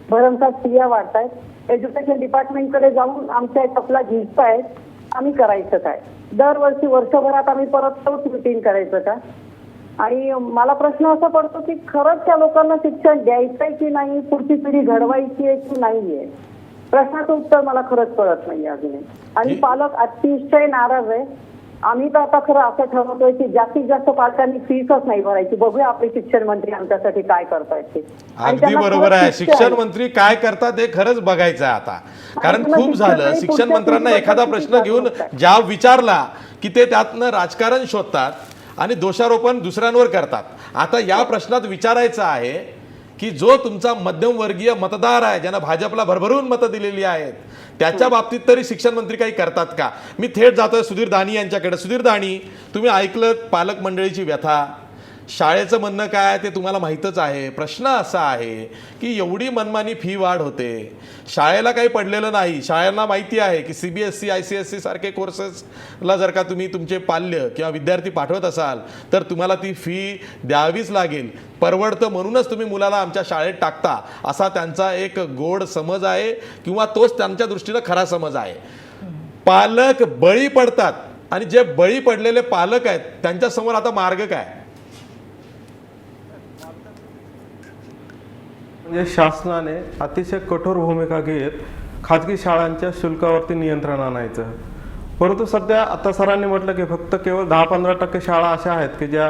Speaker 8: भरमसाठ फीया वाढतायत, एज्युकेशन डिपार्टमेंटकडे जाऊन आमच्या टपला झिजतायत, आम्ही करायचं काय? दरवर्षी वर्षभरात आम्ही परत तोच रुटीन करायचं का? आणि मला प्रश्न असा पडतो की खरंच त्या लोकांना शिक्षण द्यायचंय की नाही, पुढची पिढी घडवायची आहे की नाहीये, प्रश्नाचं उत्तर मला खरंच कळत नाही अजूनही. आणि पालक अतिशय नाराज आहे. आम्ही तर आता खरं असं ठरवतोय की जास्तीत जास्त पालकांनी फीसच नाही भरायची. बघूया आपले शिक्षण मंत्री आमच्यासाठी काय करतायत ते.
Speaker 3: अगदी बरोबर आहे. शिक्षण मंत्री काय करतात हे खरंच बघायचं आहे आता, कारण खूप झालं शिक्षण मंत्र्यांना एखादा प्रश्न घेऊन ज्या विचारला की ते त्यातनं राजकारण शोधतात आणि दोषारोपण दुसऱ्यांवर करतात. आता या प्रश्नात विचारायचं आहे की जो तुमचा मध्यमवर्गीय मतदार आहे, ज्यांना भाजपला भरभरून मतं दिलेली आहेत, त्याच्या बाबतीत तरी शिक्षण मंत्री काही करतात का? मी थेट जातोय सुधीर दाणी यांच्याकडे. सुधीर दाणी, तुम्ही ऐकलं पालक मंडळीची व्यथा, शाळेचं म्हणणं काय ते तुम्हाला माहीतच आहे. प्रश्न असा आहे की एवढी मनमानी फी वाढ होते, शाळेला काही पडलेलं नाही. शाळेला माहिती आहे की CBSE ICSE सारखे कोर्सेसला जर का तुम्ही तुमचे पाल्य किंवा विद्यार्थी पाठवत असाल तर तुम्हाला ती फी द्यावीच लागेल. परवडतं म्हणूनच तुम्ही मुलाला आमच्या शाळेत टाकता, असा त्यांचा एक गोड समज आहे किंवा तोच त्यांच्या दृष्टीनं खरा समज आहे. पालक बळी पडतात आणि जे बळी पडलेले पालक आहेत त्यांच्यासमोर आता मार्ग काय?
Speaker 5: म्हणजे शासनाने अतिशय कठोर भूमिका घेत खाजगी शाळांच्या शुल्कावरती नियंत्रण आणायचं. परंतु सध्या आता सरांनी म्हटलं की फक्त केवळ 10-15% शाळा अशा आहेत की ज्या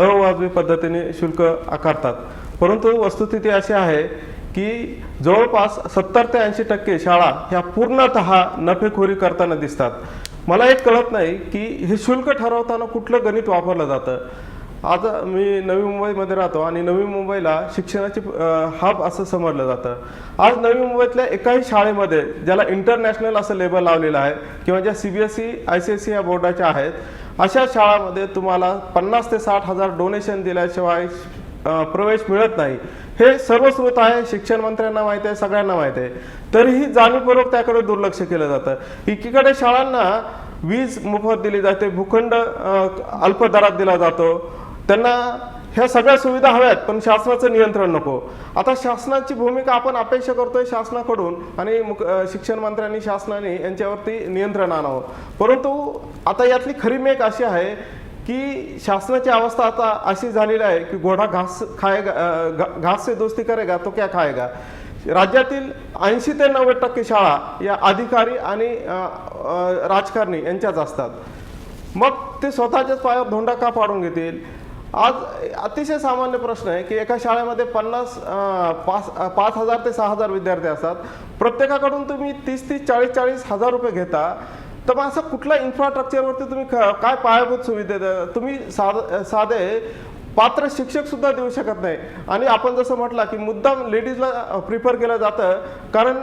Speaker 5: अवाजवी पद्धतीने शुल्क आकारतात. परंतु वस्तुस्थिती अशी आहे की जवळपास 70 ते 80% शाळा ह्या पूर्णतः नफेखोरी करताना दिसतात. मला एक कळत नाही की हे शुल्क ठरवताना कुठलं गणित वापरलं जातं. आज मी नवी मुंबईमध्ये राहतो आणि नवी मुंबईला शिक्षणाची हब असं समजलं जातं. आज नवी मुंबईतल्या एकाही शाळेमध्ये ज्याला इंटरनॅशनल असं लेबल लावलेलं आहे किंवा ज्या CBSE ICSE या बोर्डाच्या आहेत, अशा शाळामध्ये तुम्हाला 50 ते 60 हजार डोनेशन दिल्याशिवाय प्रवेश मिळत नाही. हे सर्वश्रुत आहे, शिक्षण मंत्र्यांना माहिती आहे, सगळ्यांना माहिती आहे. तरीही जाणीवपूर्वक त्याकडे दुर्लक्ष केलं जातं. एकीकडे शाळांना वीज मोफत दिली जाते, भूखंड अल्प दरात दिला जातो, त्यांना ह्या सगळ्या सुविधा हव्यात, पण शासनाचं नियंत्रण नको. आता शासनाची भूमिका आपण अपेक्षा करतोय शासनाकडून आणि शिक्षण मंत्र्यांनी शासनाने यांच्यावरती नियंत्रण आणावं. परंतु आता यातली खरी मेक अशी आहे की शासनाची अवस्था आता अशी झालेली आहे की घोडा घास खाएगा, घास से दोस्ती करेगा तो क्या खाएगा. राज्यातील 80 ते 90% शाळा या अधिकारी आणि राजकारणी यांच्याच असतात. मग ते स्वतःच्याच पायावर धोंडा का पाडून घेतील? आज अतिशय सामान्य प्रश्न आहे की एका शाळेमध्ये 5,000 ते 6,000 विद्यार्थी असतात. प्रत्येकाकडून तुम्ही 30-40 हजार रुपये घेता. तर मग असं कुठल्या इन्फ्रास्ट्रक्चरवरती तुम्ही काय पायाभूत सुविधा देता? तुम्ही साधे पात्र शिक्षक सुद्धा देऊ शकत नाही. आणि आपण जसं म्हटलं की मुद्दाम लेडीजला प्रिफर केलं जातं, कारण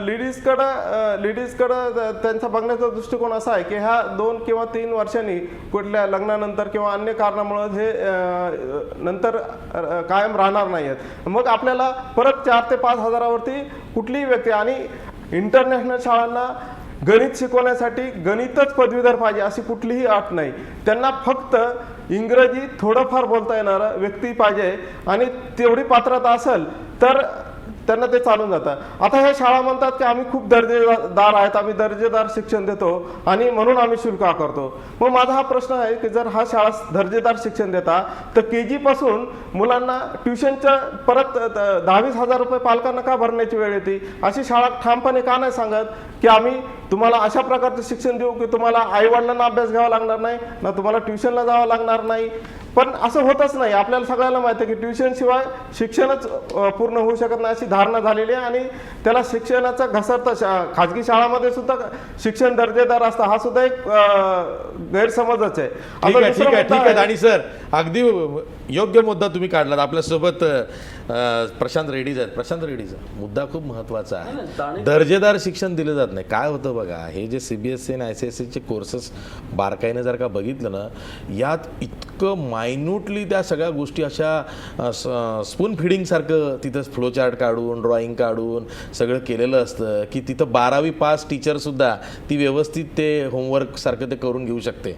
Speaker 5: लेडीजकडं त्यांचा बघण्याचा दृष्टिकोन असा आहे की ह्या 2 किंवा 3 वर्षांनी कुठल्या लग्नानंतर किंवा अन्य कारणामुळे हे नंतर कायम राहणार नाही आहेत. मग आपल्याला परत 4 ते 5 हजारावरती कुठलीही व्यक्ती, आणि इंटरनॅशनल शाळांना गणित शिकवण्यासाठी गणितच पदवीधर पाहिजे अशी कुठलीही अट नाही. त्यांना फक्त इंग्रजी थोडंफार बोलता येणारं व्यक्ती पाहिजे, आणि तेवढी पात्रता असेल तर त्यांना ते चालून जातं. आता ह्या शाळा म्हणतात की आम्ही खूप दर्जेदार आहेत, आम्ही दर्जेदार शिक्षण देतो आणि म्हणून आम्ही शुल्क आकारतो. मग माझा हा प्रश्न आहे की जर हा शाळा दर्जेदार शिक्षण देता तर KG पासून मुलांना ट्युशनच्या परत 10-20 हजार रुपये पालकांना का भरण्याची वेळ येते? अशी शाळा ठामपणे का नाही सांगत की आम्ही तुम्हाला अशा प्रकारचं शिक्षण देऊ की तुम्हाला आईवडिलांना अभ्यास घ्यावा लागणार नाही, ना तुम्हाला ट्युशनला जावं लागणार नाही? पण असं होतच नाही. आपल्याला सगळ्याला माहिती आहे की ट्युशन शिवाय शिक्षणच पूर्ण होऊ शकत नाही अशी धारणा झालेली आहे, आणि त्याला शिक्षणाचा घसरता खाजगी शाळांमध्ये सुद्धा शिक्षण दर्जेदार असतं हा सुद्धा एक गैरसमजच आहे.
Speaker 3: ठीक आहे दाणी सर, अगदी योग्य मुद्दा तुम्ही काढलात. आपल्यासोबत प्रशांत रेड्डीज आहेत. प्रशांत रेड्डीचा मुद्दा खूप महत्त्वाचा आहे. दर्जेदार शिक्षण दिलं जात नाही. काय होतं बघा, हे जे CBSE आणि ICSEचे कोर्सेस बारकाईनं जर का बघितलं ना, यात इतकं मायन्यूटली त्या सगळ्या गोष्टी अशा स्पून फिडिंगसारखं तिथं फ्लोचार्ट काढून ड्रॉइंग काढून सगळं केलेलं असतं की तिथं 12वी पास टीचरसुद्धा ती व्यवस्थित ते होमवर्कसारखं ते करून घेऊ शकते.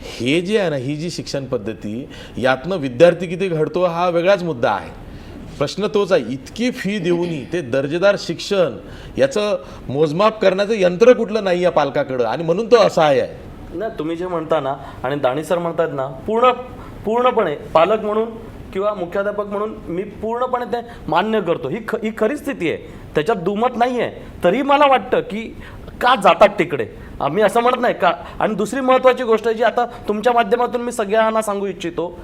Speaker 3: हे जे आहे ना, ही जी शिक्षण पद्धती, यातनं विद्यार्थी किती घडतो हा वेगळाच मुद्दा आहे. प्रश्न तोच आहे, इतकी फी देऊनही ते दर्जेदार शिक्षण याचं मोजमाप करण्याचं यंत्र कुठलं नाही आहे पालकाकडं, आणि म्हणून तो असहाय्य आहे.
Speaker 9: नाही, तुम्ही जे म्हणता ना, आणि दाणी सर म्हणतात ना, पूर्णपणे पालक म्हणून किंवा मुख्याध्यापक म्हणून मी पूर्णपणे ते मान्य करतो. ही खरी स्थिती आहे, त्याच्यात दुमत नाही आहे. तरी मला वाटतं की का जातात तिकडे, आम्ही असं म्हणत नाही का. आणि दुसरी महत्त्वाची गोष्ट जी आता तुमच्या माध्यमातून मी सगळ्यांना सांगू इच्छितो,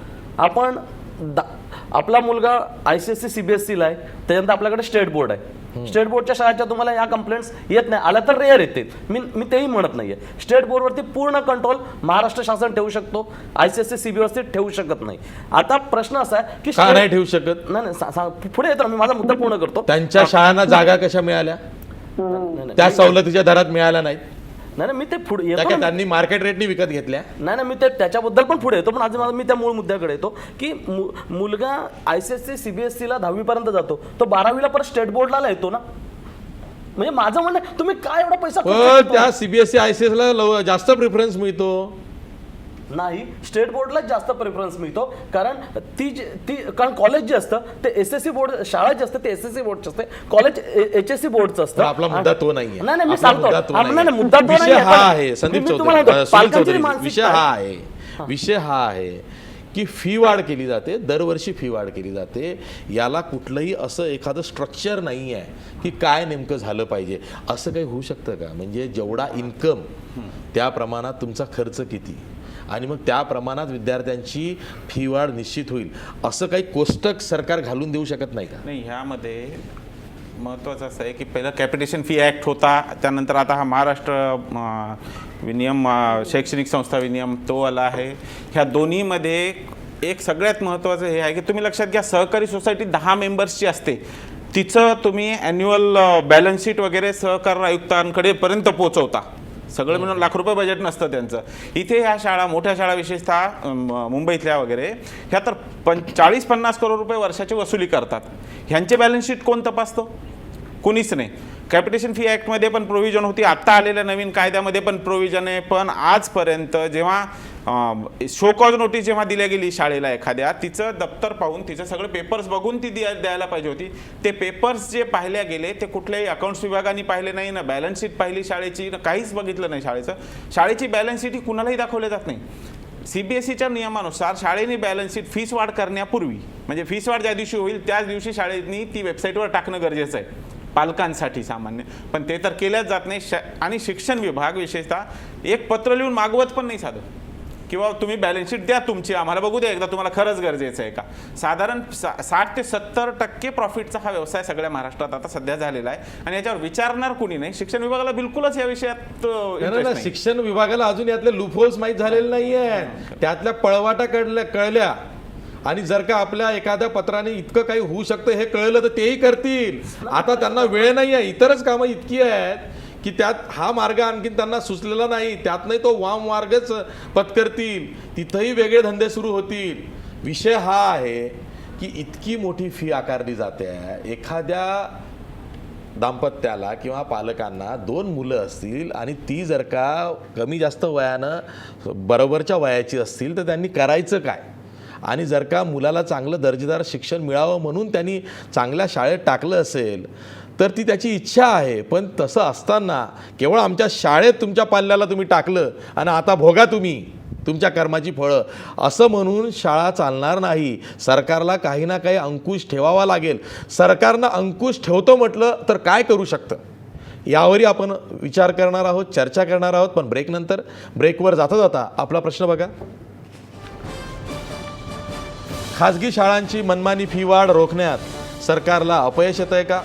Speaker 9: आपला मुलगा ICSE CBSEला आहे, त्याच्यानंतर आपल्याकडे स्टेट बोर्ड आहे. स्टेट बोर्डच्या शाळेच्या तुम्हाला या कंप्लेंट्स येत नाही, आल्या तर रेअर येतील, मी तेही म्हणत नाहीये. स्टेट बोर्डवरती पूर्ण कंट्रोल महाराष्ट्र शासन ठेवू शकतो, ICSE CBSE ठेवू शकत नाही. आता प्रश्न असा आहे की
Speaker 3: का नाही ठेवू शकत?
Speaker 9: नाही, पुढे येतो, मी माझा मुद्दा पूर्ण करतो.
Speaker 3: त्यांच्या शाळांना जागा कशा मिळाल्या? त्या सवलतीच्या दरात मिळाल्या नाहीत.
Speaker 9: नाही, मी ते पुढे येतो,
Speaker 3: त्यांनी मार्केट रेटनी विकत घेतल्या.
Speaker 9: नाही, मी ते त्याच्याबद्दल पण पुढे येतो. पण आज मी त्या मूळ मुद्द्याकडे येतो की मुलगा ICSE CBSEला 10वी पर्यंत जातो, तो 12वीला परत स्टेट बोर्डला येतो ना. म्हणजे माझं म्हणणं, तुम्ही काय एवढा पैसा
Speaker 3: त्या CBSE ICSEला जास्त प्रिफरन्स मिळतो?
Speaker 9: नाही, स्टेट बोर्डला जास्त प्रेफरन्स मिळतो, कारण कारण कॉलेज जे असतं ते SSC बोर्ड, शाळा जी असते ते SSC बोर्डचं असते, कॉलेज HSC बोर्डचं असतं.
Speaker 3: आपला मुद्दा तो नाहीये.
Speaker 9: नाही, मी सांगतो मुद्दा तो
Speaker 3: विषय हा आहे. संदीप चौधरी, विषय हा आहे की फी वाढ केली जाते, दरवर्षी फी वाढ केली जाते. याला कुठलंही असं एखादं स्ट्रक्चर नाही आहे की काय नेमकं झालं पाहिजे. असं काही होऊ शकतं का? म्हणजे जेवढा इन्कम त्या प्रमाणात तुमचा खर्च किती, आणि मग त्या प्रमाणात विद्यार्थ्यांची फी वाढ निश्चित होईल, असं काही कोष्टक सरकार घालून देऊ शकत नाही का?
Speaker 4: नाही, ह्यामध्ये महत्त्वाचं असं आहे की पहिलं कॅपिटेशन फी ॲक्ट होता, त्यानंतर आता हा महाराष्ट्र विनियम, शैक्षणिक संस्था विनियम तो आला आहे. ह्या दोन्हीमध्ये एक सगळ्यात महत्त्वाचं हे आहे की तुम्ही लक्षात घ्या, सहकारी सोसायटी 10 मेंबर्सची असते, तिचं तुम्ही ॲन्युअल बॅलन्स शीट वगैरे सहकार आयुक्तांकडे पर्यंत पोहोचवता. सगळं मिळून लाख रुपये बजेट नसतं त्यांचं. इथे ह्या शाळा, मोठ्या शाळा विशेषतः मुंबईतल्या वगैरे, ह्या तर 40-50 करोड रुपये वर्षाची वसुली करतात. ह्यांचे बॅलन्स शीट कोण तपासतं? कुणीच नाही. कॅपिटेशन फी ॲक्टमध्ये पण प्रोव्हिजन होती, आत्ता आलेल्या नवीन कायद्यामध्ये पण प्रोव्हिजन आहे, पण आजपर्यंत जेव्हा शो कॉज नोटीस जेव्हा दिल्या गेली शाळेला एखाद्या, तिचं दप्तर पाहून, तिचं सगळे पेपर्स बघून ती द्यायला पाहिजे होती. ते पेपर्स जे पाहिल्या गेले ते कुठल्याही अकाउंट्स विभागाने पाहिले नाही, ना बॅलन्स शीट पाहिली शाळेची, ना काहीच बघितलं नाही शाळेचं. शाळेची बॅलन्स शीट ही कुणालाही दाखवली जात नाही. CBSEच्या नियमानुसार शाळेने बॅलन्स शीट फीस वाढ करण्यापूर्वी, म्हणजे फीस वाढ ज्या दिवशी होईल त्याच दिवशी शाळेने ती वेबसाईटवर टाकणं गरजेचं आहे पालकांसाठी सामान्य, पण ते तर केल्याच जात नाही. आणि शिक्षण विभाग विशेषतः एक पत्र लिहून मागवत पण नाही साधं. किंवा तुम्ही बॅलन्स शीट द्या तुमची, आम्हाला बघू द्या एकदा तुम्हाला खरंच गरजेचं आहे का. साधारण 60 ते 70% प्रॉफिटचा हा व्यवसाय सगळ्या महाराष्ट्रात आता सध्या झालेला आहे आणि याच्यावर विचारणार कुणी नाही. शिक्षण विभागाला बिलकुलच या विषयात interest नाही.
Speaker 3: शिक्षण विभागाला अजून यातले लूपहोल्स माहीत झालेले नाहीये, त्यातल्या पळवाटा कळल्या. आणि जर का आपल्या एखाद्या पत्राने इतकं काही होऊ शकतं हे कळलं तर तेही करतील. आता त्यांना वेळ नाही आहे, इतरच कामं इतकी आहेत की त्यात हा मार्ग आणखीन त्यांना सुचलेला नाही, त्यात नाही तो वाम मार्गच पत्करतील, तिथंही वेगळे धंदे सुरू होतील. विषय हा आहे की इतकी मोठी फी आकारली जाते. एखाद्या दाम्पत्याला किंवा पालकांना 2 मुलं असतील आणि ती जर का कमी जास्त वयानं बरोबरच्या वयाची असतील तर त्यांनी करायचं काय. आणि जर का मुलाला चांगलं दर्जेदार शिक्षण मिळावं म्हणून त्यांनी चांगल्या शाळेत टाकलं असेल तर ती त्याची इच्छा आहे. पण तसं असताना केवळ आमच्या शाळेत तुमच्या पाल्याला तुम्ही टाकलं आणि आता भोगा तुम्ही तुमच्या कर्माची फळं असं म्हणून शाळा चालणार नाही. सरकारला काही ना काही अंकुश ठेवावा लागेल. सरकारनं अंकुश ठेवतो म्हटलं तर काय करू शकतं यावरही आपण विचार करणार आहोत, चर्चा करणार आहोत. पण ब्रेकनंतर, ब्रेकवर जाता जाता आपला प्रश्न बघा. खाजगी शाळांची मनमानी फी वाढ रोखण्यात सरकारला अपयश येत आहे का?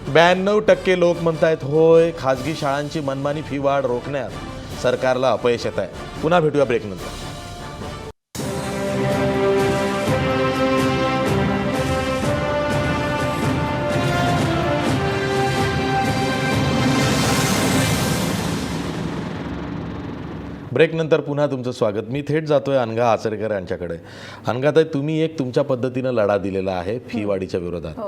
Speaker 3: 92% लोक म्हणतायत होय, खाजगी शाळांची मनमानी फी वाढ रोखण्यात सरकारला अपयश येत आहे. पुन्हा भेटूया ब्रेकनंतर. ब्रेकनंतर पुन्हा तुमचं स्वागत. मी थेट जातोय अनघा आचरेकर यांच्याकडे. अनघाताई, तुम्ही एक तुमच्या पद्धतीनं लढा दिलेला आहे फी वाढीच्या विरोधात.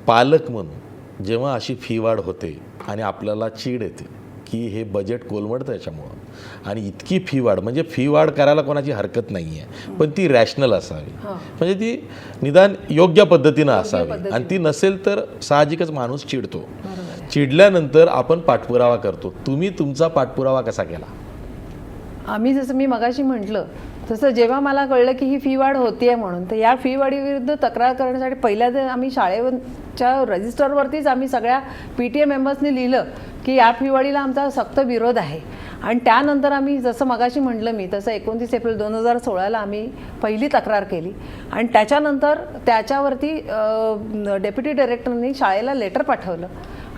Speaker 3: पालक म्हणून जेव्हा अशी फी वाढ होते आणि आपल्याला चीड येते की हे बजेट कोलमडतं याच्यामुळं आणि इतकी फी वाढ, म्हणजे फी वाढ करायला कोणाची हरकत नाही आहे, पण ती रॅशनल असावी, म्हणजे ती निदान योग्य पद्धतीनं असावी. आणि ती नसेल तर साहजिकच माणूस चिडतो. चिडल्यानंतर आपण पाठपुरावा करतो. तुम्ही तुमचा पाठपुरावा कसा केला?
Speaker 6: आम्ही जसं मी मगाशी म्हटलं तसं जेव्हा मला कळलं की ही फी वाढ होतीये म्हणून, तर या फी वाढीविरुद्ध तक्रार करण्यासाठी पहिल्यांदा आम्ही शाळेच्या रजिस्टरवरतीच आम्ही सगळ्या PTA मेंबर्सनी लिहिलं की या फी वाढीला आमचा सक्त विरोध आहे. आणि त्यानंतर आम्ही जसं मगाशी म्हटलं मी तसं 29 एप्रिल 2016ला आम्ही पहिली तक्रार केली. आणि त्याच्यानंतर त्याच्यावरती डेप्युटी डायरेक्टरनी शाळेला लेटर पाठवलं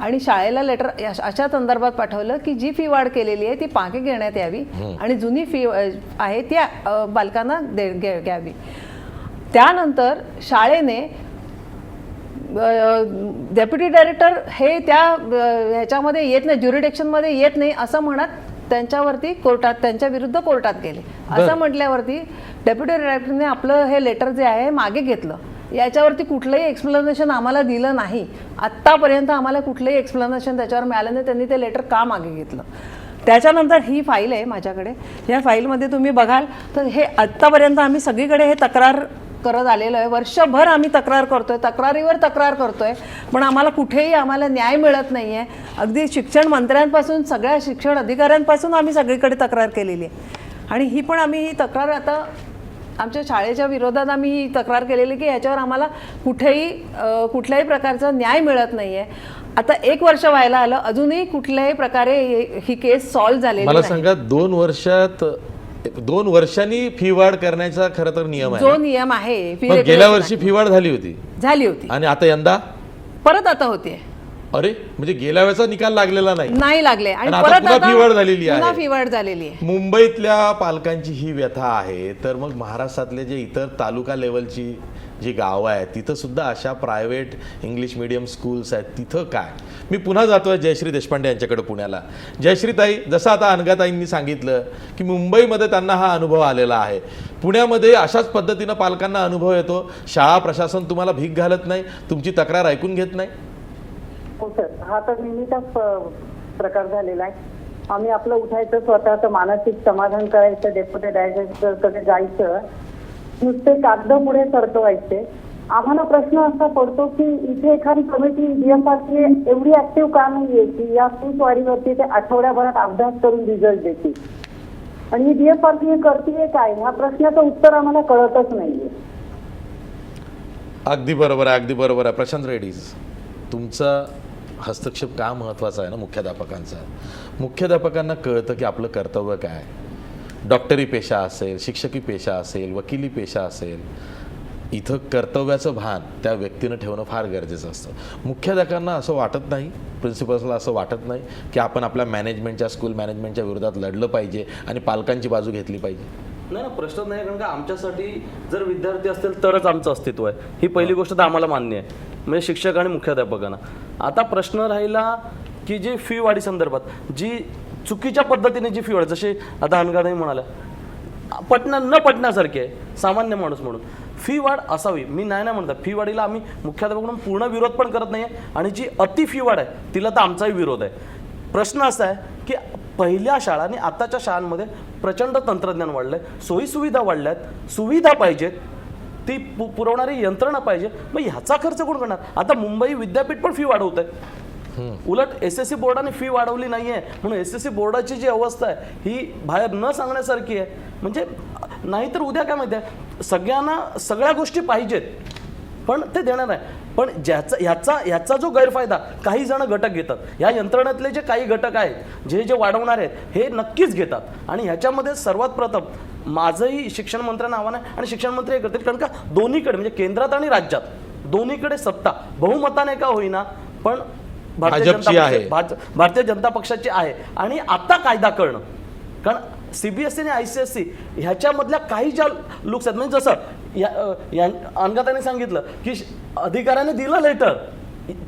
Speaker 6: आणि शाळेला लेटर अशा संदर्भात पाठवलं की जी फी वाढ केलेली आहे ती मागे घेण्यात यावी आणि जुनी फी आहे ती बालकांना घ्यावी. त्यानंतर शाळेने डेप्युटी डायरेक्टर हे त्या ह्याच्यामध्ये येत नाही, ज्युरिडिक्शनमध्ये येत नाही असं म्हणत त्यांच्यावरती कोर्टात, त्यांच्या विरुद्ध कोर्टात गेले. असं म्हटल्यावरती डेप्युटी डायरेक्टरने आपलं हे लेटर जे आहे मागे घेतलं. याच्यावरती कुठलंही एक्सप्लेनेशन आम्हाला दिलं नाही. आत्तापर्यंत आम्हाला कुठलंही एक्सप्लेनेशन त्याच्यावर मिळालं नाही. त्यांनी ते लेटर का मागे घेतलं. त्याच्यानंतर ही फाईल आहे माझ्याकडे. या फाईलमध्ये तुम्ही बघाल तर हे आत्तापर्यंत आम्ही सगळीकडे हे तक्रार करत आलेलो आहे. वर्षभर आम्ही तक्रार करतोय, तक्रारीवर तक्रार करतोय, पण आम्हाला कुठेही आम्हाला न्याय मिळत नाही आहे. अगदी शिक्षण मंत्र्यांपासून सगळ्या शिक्षण अधिकाऱ्यांपासून आम्ही सगळीकडे तक्रार केलेली आहे. आणि ही पण आम्ही ही तक्रार आता आमच्या शाळेच्या विरोधात आम्ही ही तक्रार केलेली की याच्यावर आम्हाला कुठल्याही प्रकारचा न्याय मिळत नाही आहे. आता 1 वर्ष व्हायला आलं, अजूनही कुठल्याही प्रकारे ही केस सॉल्व्ह झालेली नाही.
Speaker 3: मला सांगा 2 वर्षांनी फी वाढ करण्याचा खरं तर नियम आहे.
Speaker 6: जो नियम आहे
Speaker 3: गेल्या वर्षी फी वाढ झाली होती आणि आता यंदा
Speaker 6: परत आता होते.
Speaker 3: अरे, म्हणजे गेल्या वेळेचा निकाल लागलेला
Speaker 6: नाही लागले आणि
Speaker 3: परत फी वाढ झालेली
Speaker 6: आहे. फी वाढ झालेली आहे.
Speaker 3: मुंबईतल्या पालकांची ही व्यथा आहे. तर मग महाराष्ट्रातले जे इतर तालुका लेवलची जी गावं आहेत तिथं सुद्धा अशा प्रायव्हेट इंग्लिश मीडियम स्कूल्स आहेत, तिथं काय? मी पुन्हा जातोय जयश्री देशपांडे यांच्याकडे पुण्याला. जयश्री ताई, जसं आता अनघाताईंनी सांगितलं की मुंबईमध्ये त्यांना हा अनुभव आलेला आहे, पुण्यामध्ये अशाच पद्धतीनं पालकांना अनुभव येतो. शाळा प्रशासन तुम्हाला भीक घालत नाही, तुमची तक्रार ऐकून घेत नाही.
Speaker 8: हो सर, हा तर नेहमीचाच प्रकार झालेला आहे. आम्ही आपलं उठायचं, स्वतःचं मानसिक समाधान करायचं, डेप्युटी डायरेक्टरकडे जायचं, नुसते कागद पुढे सरकवायचे. आम्हाला प्रश्न असा पडतो की इथे एखादी कमिटी DFRC एवढी ऍक्टिव्ह का नाहीये की या फीस वाढीवरती ते आठवड्याभरात अभ्यास करून रिझल्ट देतील. आणि ही DFRC करतीये काय, ह्या प्रश्नाचं उत्तर आम्हाला कळतच नाहीये.
Speaker 3: अगदी बरोबर आहे, अगदी बरोबर आहे. प्रशांत रेड्डीज, तुमचा हस्तक्षेप का महत्त्वाचा आहे ना मुख्याध्यापकांचा. मुख्याध्यापकांना कळतं की आपलं कर्तव्य काय. डॉक्टरी पेशा असेल, शिक्षकी पेशा असेल, वकिली पेशा असेल, इथं कर्तव्याचं भान त्या व्यक्तीनं ठेवणं फार गरजेचं असतं. मुख्याध्यापकांना असं वाटत नाही, प्रिन्सिपल्सला असं वाटत नाही की आपण आपल्या मॅनेजमेंटच्या, स्कूल मॅनेजमेंटच्या विरोधात लढलं पाहिजे आणि पालकांची बाजू घेतली पाहिजे.
Speaker 9: नाही ना, प्रश्न नाही. कारण का आमच्यासाठी जर विद्यार्थी असतील तरच आमचं अस्तित्व आहे, ही पहिली गोष्ट तर आम्हाला मान्य आहे, म्हणजे शिक्षक आणि मुख्याध्यापकांना. आता प्रश्न राहिला की जी फी वाढी संदर्भात जी चुकीच्या पद्धतीने जी फी वाढ, जशी आता अनगाताई म्हणाल्या, न पटण्यासारखी आहे सामान्य माणूस म्हणून. फी वाढ असावी, मी नाही म्हणतात. फी वाढीला आम्ही मुख्याध्यापकांकडून पूर्ण विरोध पण करत नाही आहे, आणि जी अति फी वाढ आहे तिला तर आमचाही विरोध आहे. प्रश्न असा आहे की पहिल्या शाळा आणि आताच्या शाळांमध्ये प्रचंड तंत्रज्ञान वाढलं आहे, सोयीसुविधा वाढल्या आहेत, सुविधा पाहिजेत, ती पुरवणारी यंत्रणा पाहिजे. मग ह्याचा खर्च कोण करणार? आता मुंबई विद्यापीठ पण फी वाढवत आहे. उलट SSC बोर्डाने फी वाढवली नाहीये, म्हणून SSC बोर्डाची जी अवस्था आहे ही बाहेर न सांगण्यासारखी आहे. म्हणजे नाहीतर उद्या काय माहिती आहे, सगळ्यांना सगळ्या गोष्टी पाहिजेत पण ते देणार आहे. पण ह्याचा जो गैरफायदा काही जण घटक घेतात, या यंत्रणेतले जे काही घटक आहेत जे वाढवणार आहेत हे नक्कीच घेतात. आणि ह्याच्यामध्ये सर्वात प्रथम माझंही शिक्षण मंत्र्यांना आव्हान आहे, आणि शिक्षण मंत्री हे करतील, कारण का दोन्हीकडे म्हणजे केंद्रात आणि राज्यात दोन्हीकडे सत्ता बहुमताने का होईना पण भारतीय जनता पक्षाची आहे. आणि आता कायदा करणं, कारण CBSE आणि ICSE ह्याच्यामधल्या काही ज्या लुक्स आहेत, म्हणजे जसं अनगाताने सांगितलं की अधिकाऱ्याने दिलं लेटर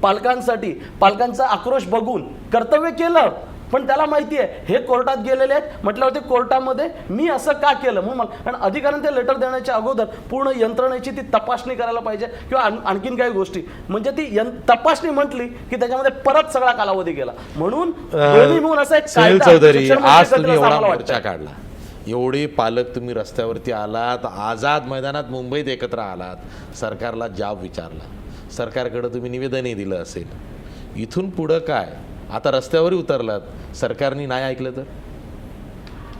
Speaker 9: पालकांसाठी, पालकांचा आक्रोश बघून कर्तव्य केलं, पण त्याला माहिती आहे हे कोर्टात गेलेले आहेत, म्हटल्यावरती कोर्टामध्ये मी असं का केलं म्हणून. कारण अधिकाऱ्याने ते लेटर देण्याच्या अगोदर पूर्ण यंत्रणेची ती तपासणी करायला पाहिजे, किंवा आणखीन काही गोष्टी, म्हणजे ती तपासणी म्हटली की त्याच्यामध्ये परत सगळा कालावधी गेला. म्हणून असं एक
Speaker 3: चौधरी, आज तुम्ही एवढा मोर्चा काढला, एवढे पालक तुम्ही रस्त्यावरती आलात, आझाद मैदानात मुंबईत एकत्र आलात, सरकारला जाब विचारला, सरकारकडे तुम्ही निवेदनही दिलं असेल, इथून पुढं काय? आता रस्त्यावरही उतरलात, सरकारने नाही ऐकलं तर?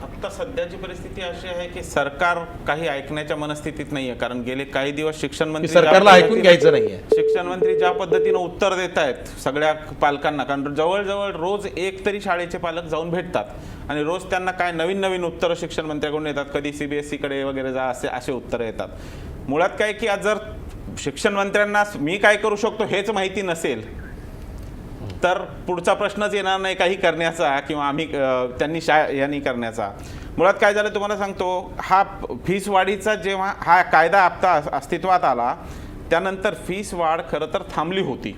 Speaker 4: आता सध्याची परिस्थिती अशी आहे की सरकार काही ऐकण्याच्या मनस्थितीत नाहीये, कारण गेले काही दिवस शिक्षण मंत्री
Speaker 3: सरकारला ऐकून घ्यायचं नाहीये.
Speaker 4: शिक्षण मंत्री ज्या पद्धतीनं उत्तर देत आहेत सगळ्या पालकांना, कारण जवळजवळ रोज एक तरी शाळेचे पालक जाऊन भेटतात आणि रोज त्यांना काय नवीन नवीन उत्तरं शिक्षण मंत्र्याकडून येतात, कधी CBSE कडे वगैरे जा असे उत्तरं येतात. मुळात काय की आज जर शिक्षण मंत्र्यांना मी काय करू शकतो हेच माहिती नसेल तर पुढचा प्रश्नच येणार नाही काही करण्याचा, किंवा त्यांनी यांनी करण्याचा. मुळात काय झालं तुम्हाला सांगतो, हा फीस वाढीचा जेव्हा हा कायदा आता अस्तित्वात आला त्यानंतर फीस वाढ खरं तर थांबली होती,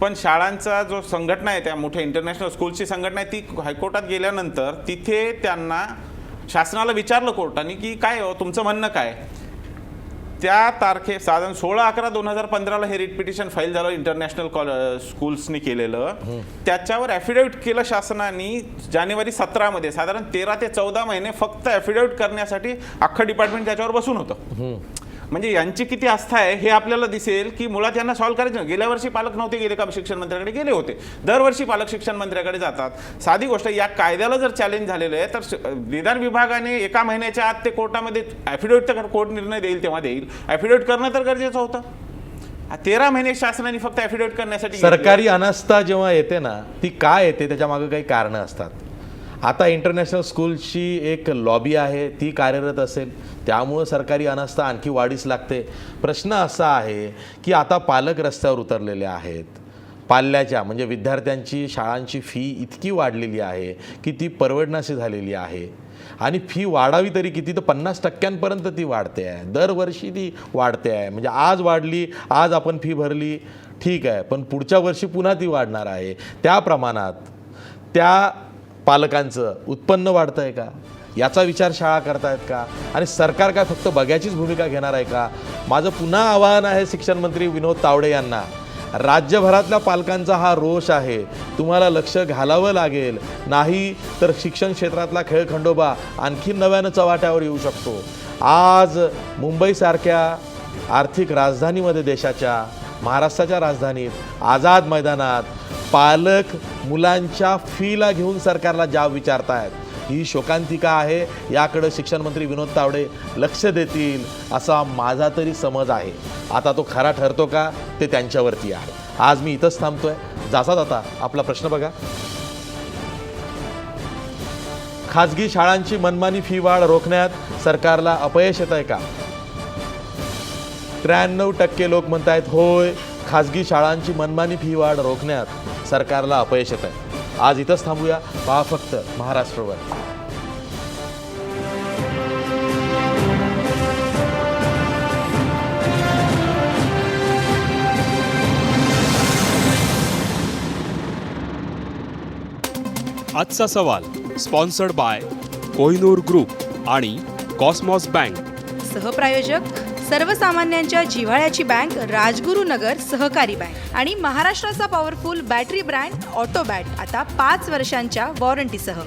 Speaker 4: पण शाळांचा जो संघटना आहे, त्या मोठ्या इंटरनॅशनल स्कूलची संघटना आहे, ती हायकोर्टात गेल्यानंतर तिथे त्यांना शासनाला विचारलं कोर्टाने की काय तुमचं म्हणणं काय. त्या साधारण 16/11/2015 हे रिट पिटिशन फाईल झालं इंटरनॅशनल स्कूल्सनी केलेलं, त्याच्यावर ॲफिडेव्हिट केलं शासनाने जानेवारी 17 साधारण 13 ते 14 महिने फक्त ॲफिडेव्हिट करण्यासाठी अख्खं डिपार्टमेंट त्याच्यावर बसून होतं. म्हणजे यांची किती आस्था आहे हे आपल्याला दिसेल की मुळात यांना सॉल्व्ह करायचं. गेल्या वर्षी पालक नव्हते गेले का शिक्षण मंत्र्याकडे? गेले होते. दरवर्षी पालक शिक्षण मंत्र्याकडे जातात. साधी गोष्ट, या कायद्याला जर चॅलेंज झालेलं आहे तर विधान विभागाने एका महिन्याच्या आत ते कोर्टामध्ये ॲफिडेव्हिट तर कोर्ट निर्णय देईल तेव्हा देईल, ॲफिडेव्हिट करणं तर गरजेचं होतं. 13 महिने शासनाने फक्त ॲफिडेव्हिट करण्यासाठी.
Speaker 3: सरकारी अनास्था जेव्हा येते ना, ती काय येते त्याच्या मागे काही कारणं असतात. आता इंटरनॅशनल स्कूलची एक लॉबी आहे, ती कार्यरत असेल, त्यामुळं सरकारी अनास्था आणखी वाढीस लागते. प्रश्न असा आहे की आता पालक रस्त्यावर उतरलेले आहेत, पाल्याच्या म्हणजे विद्यार्थ्यांची शाळांची फी इतकी वाढलेली आहे की ती परवडण्याची झालेली आहे, आणि फी वाढावी तरी किती, तर 50% ती वाढते आहे, दरवर्षी ती वाढते आहे. म्हणजे आज वाढली, आज आपण फी भरली ठीक आहे, पण पुढच्या वर्षी पुन्हा ती वाढणार आहे. त्या प्रमाणात त्या पालकांचं उत्पन्न वाढतं आहे का याचा विचार शाळा करतायत का, आणि सरकार काय फक्त बघ्याचीच भूमिका घेणार आहे का? माझं पुन्हा आवाहन आहे शिक्षण मंत्री विनोद तावडे यांना, राज्यभरातल्या पालकांचा हा रोष आहे, तुम्हाला लक्ष घालावं लागेल, नाही तर शिक्षण क्षेत्रातला खेळखंडोबा आणखी नव्यानं चव्हाट्यावर येऊ शकतो. आज मुंबईसारख्या आर्थिक राजधानीमध्ये, देशाच्या महाराष्ट्राच्या राजधानीत आझाद मैदानात पालक मुलांच्या फीला घेऊन सरकारला जाब विचारतायत. ही शोकांतिका आहे. याकडे शिक्षण मंत्री विनोद तावडे लक्ष देतील असा माझा तरी समज आहे. आता तो खरा ठरतो का ते त्यांच्यावरती आहे. आज मी इथंच थांबतोय. जाता जाता आपला प्रश्न बघा. खाजगी शाळांची मनमानी फी वाढ रोखण्यात सरकारला अपयश येत आहे का? 93% लोक म्हणतायत होय, खाजगी शाळांची मनमानी फी वाढ रोखण्यात सरकारला अपयश येत आहे. आज इथंच थांबूया. पहा फक्त महाराष्ट्रवर.
Speaker 1: आजचा सवाल स्पॉन्सर्ड बाय कोहिनूर ग्रुप आणि कॉस्मॉस बँक.
Speaker 2: सहप्रायोजक सर्वसामान्यांच्या जिव्हाळ्याची बँक राजगुरू नगर सहकारी बँक आणि महाराष्ट्राचा पॉवरफुल बॅटरी ब्रँड ऑटोबॅट आता 5 वर्षांच्या वॉरंटीसह.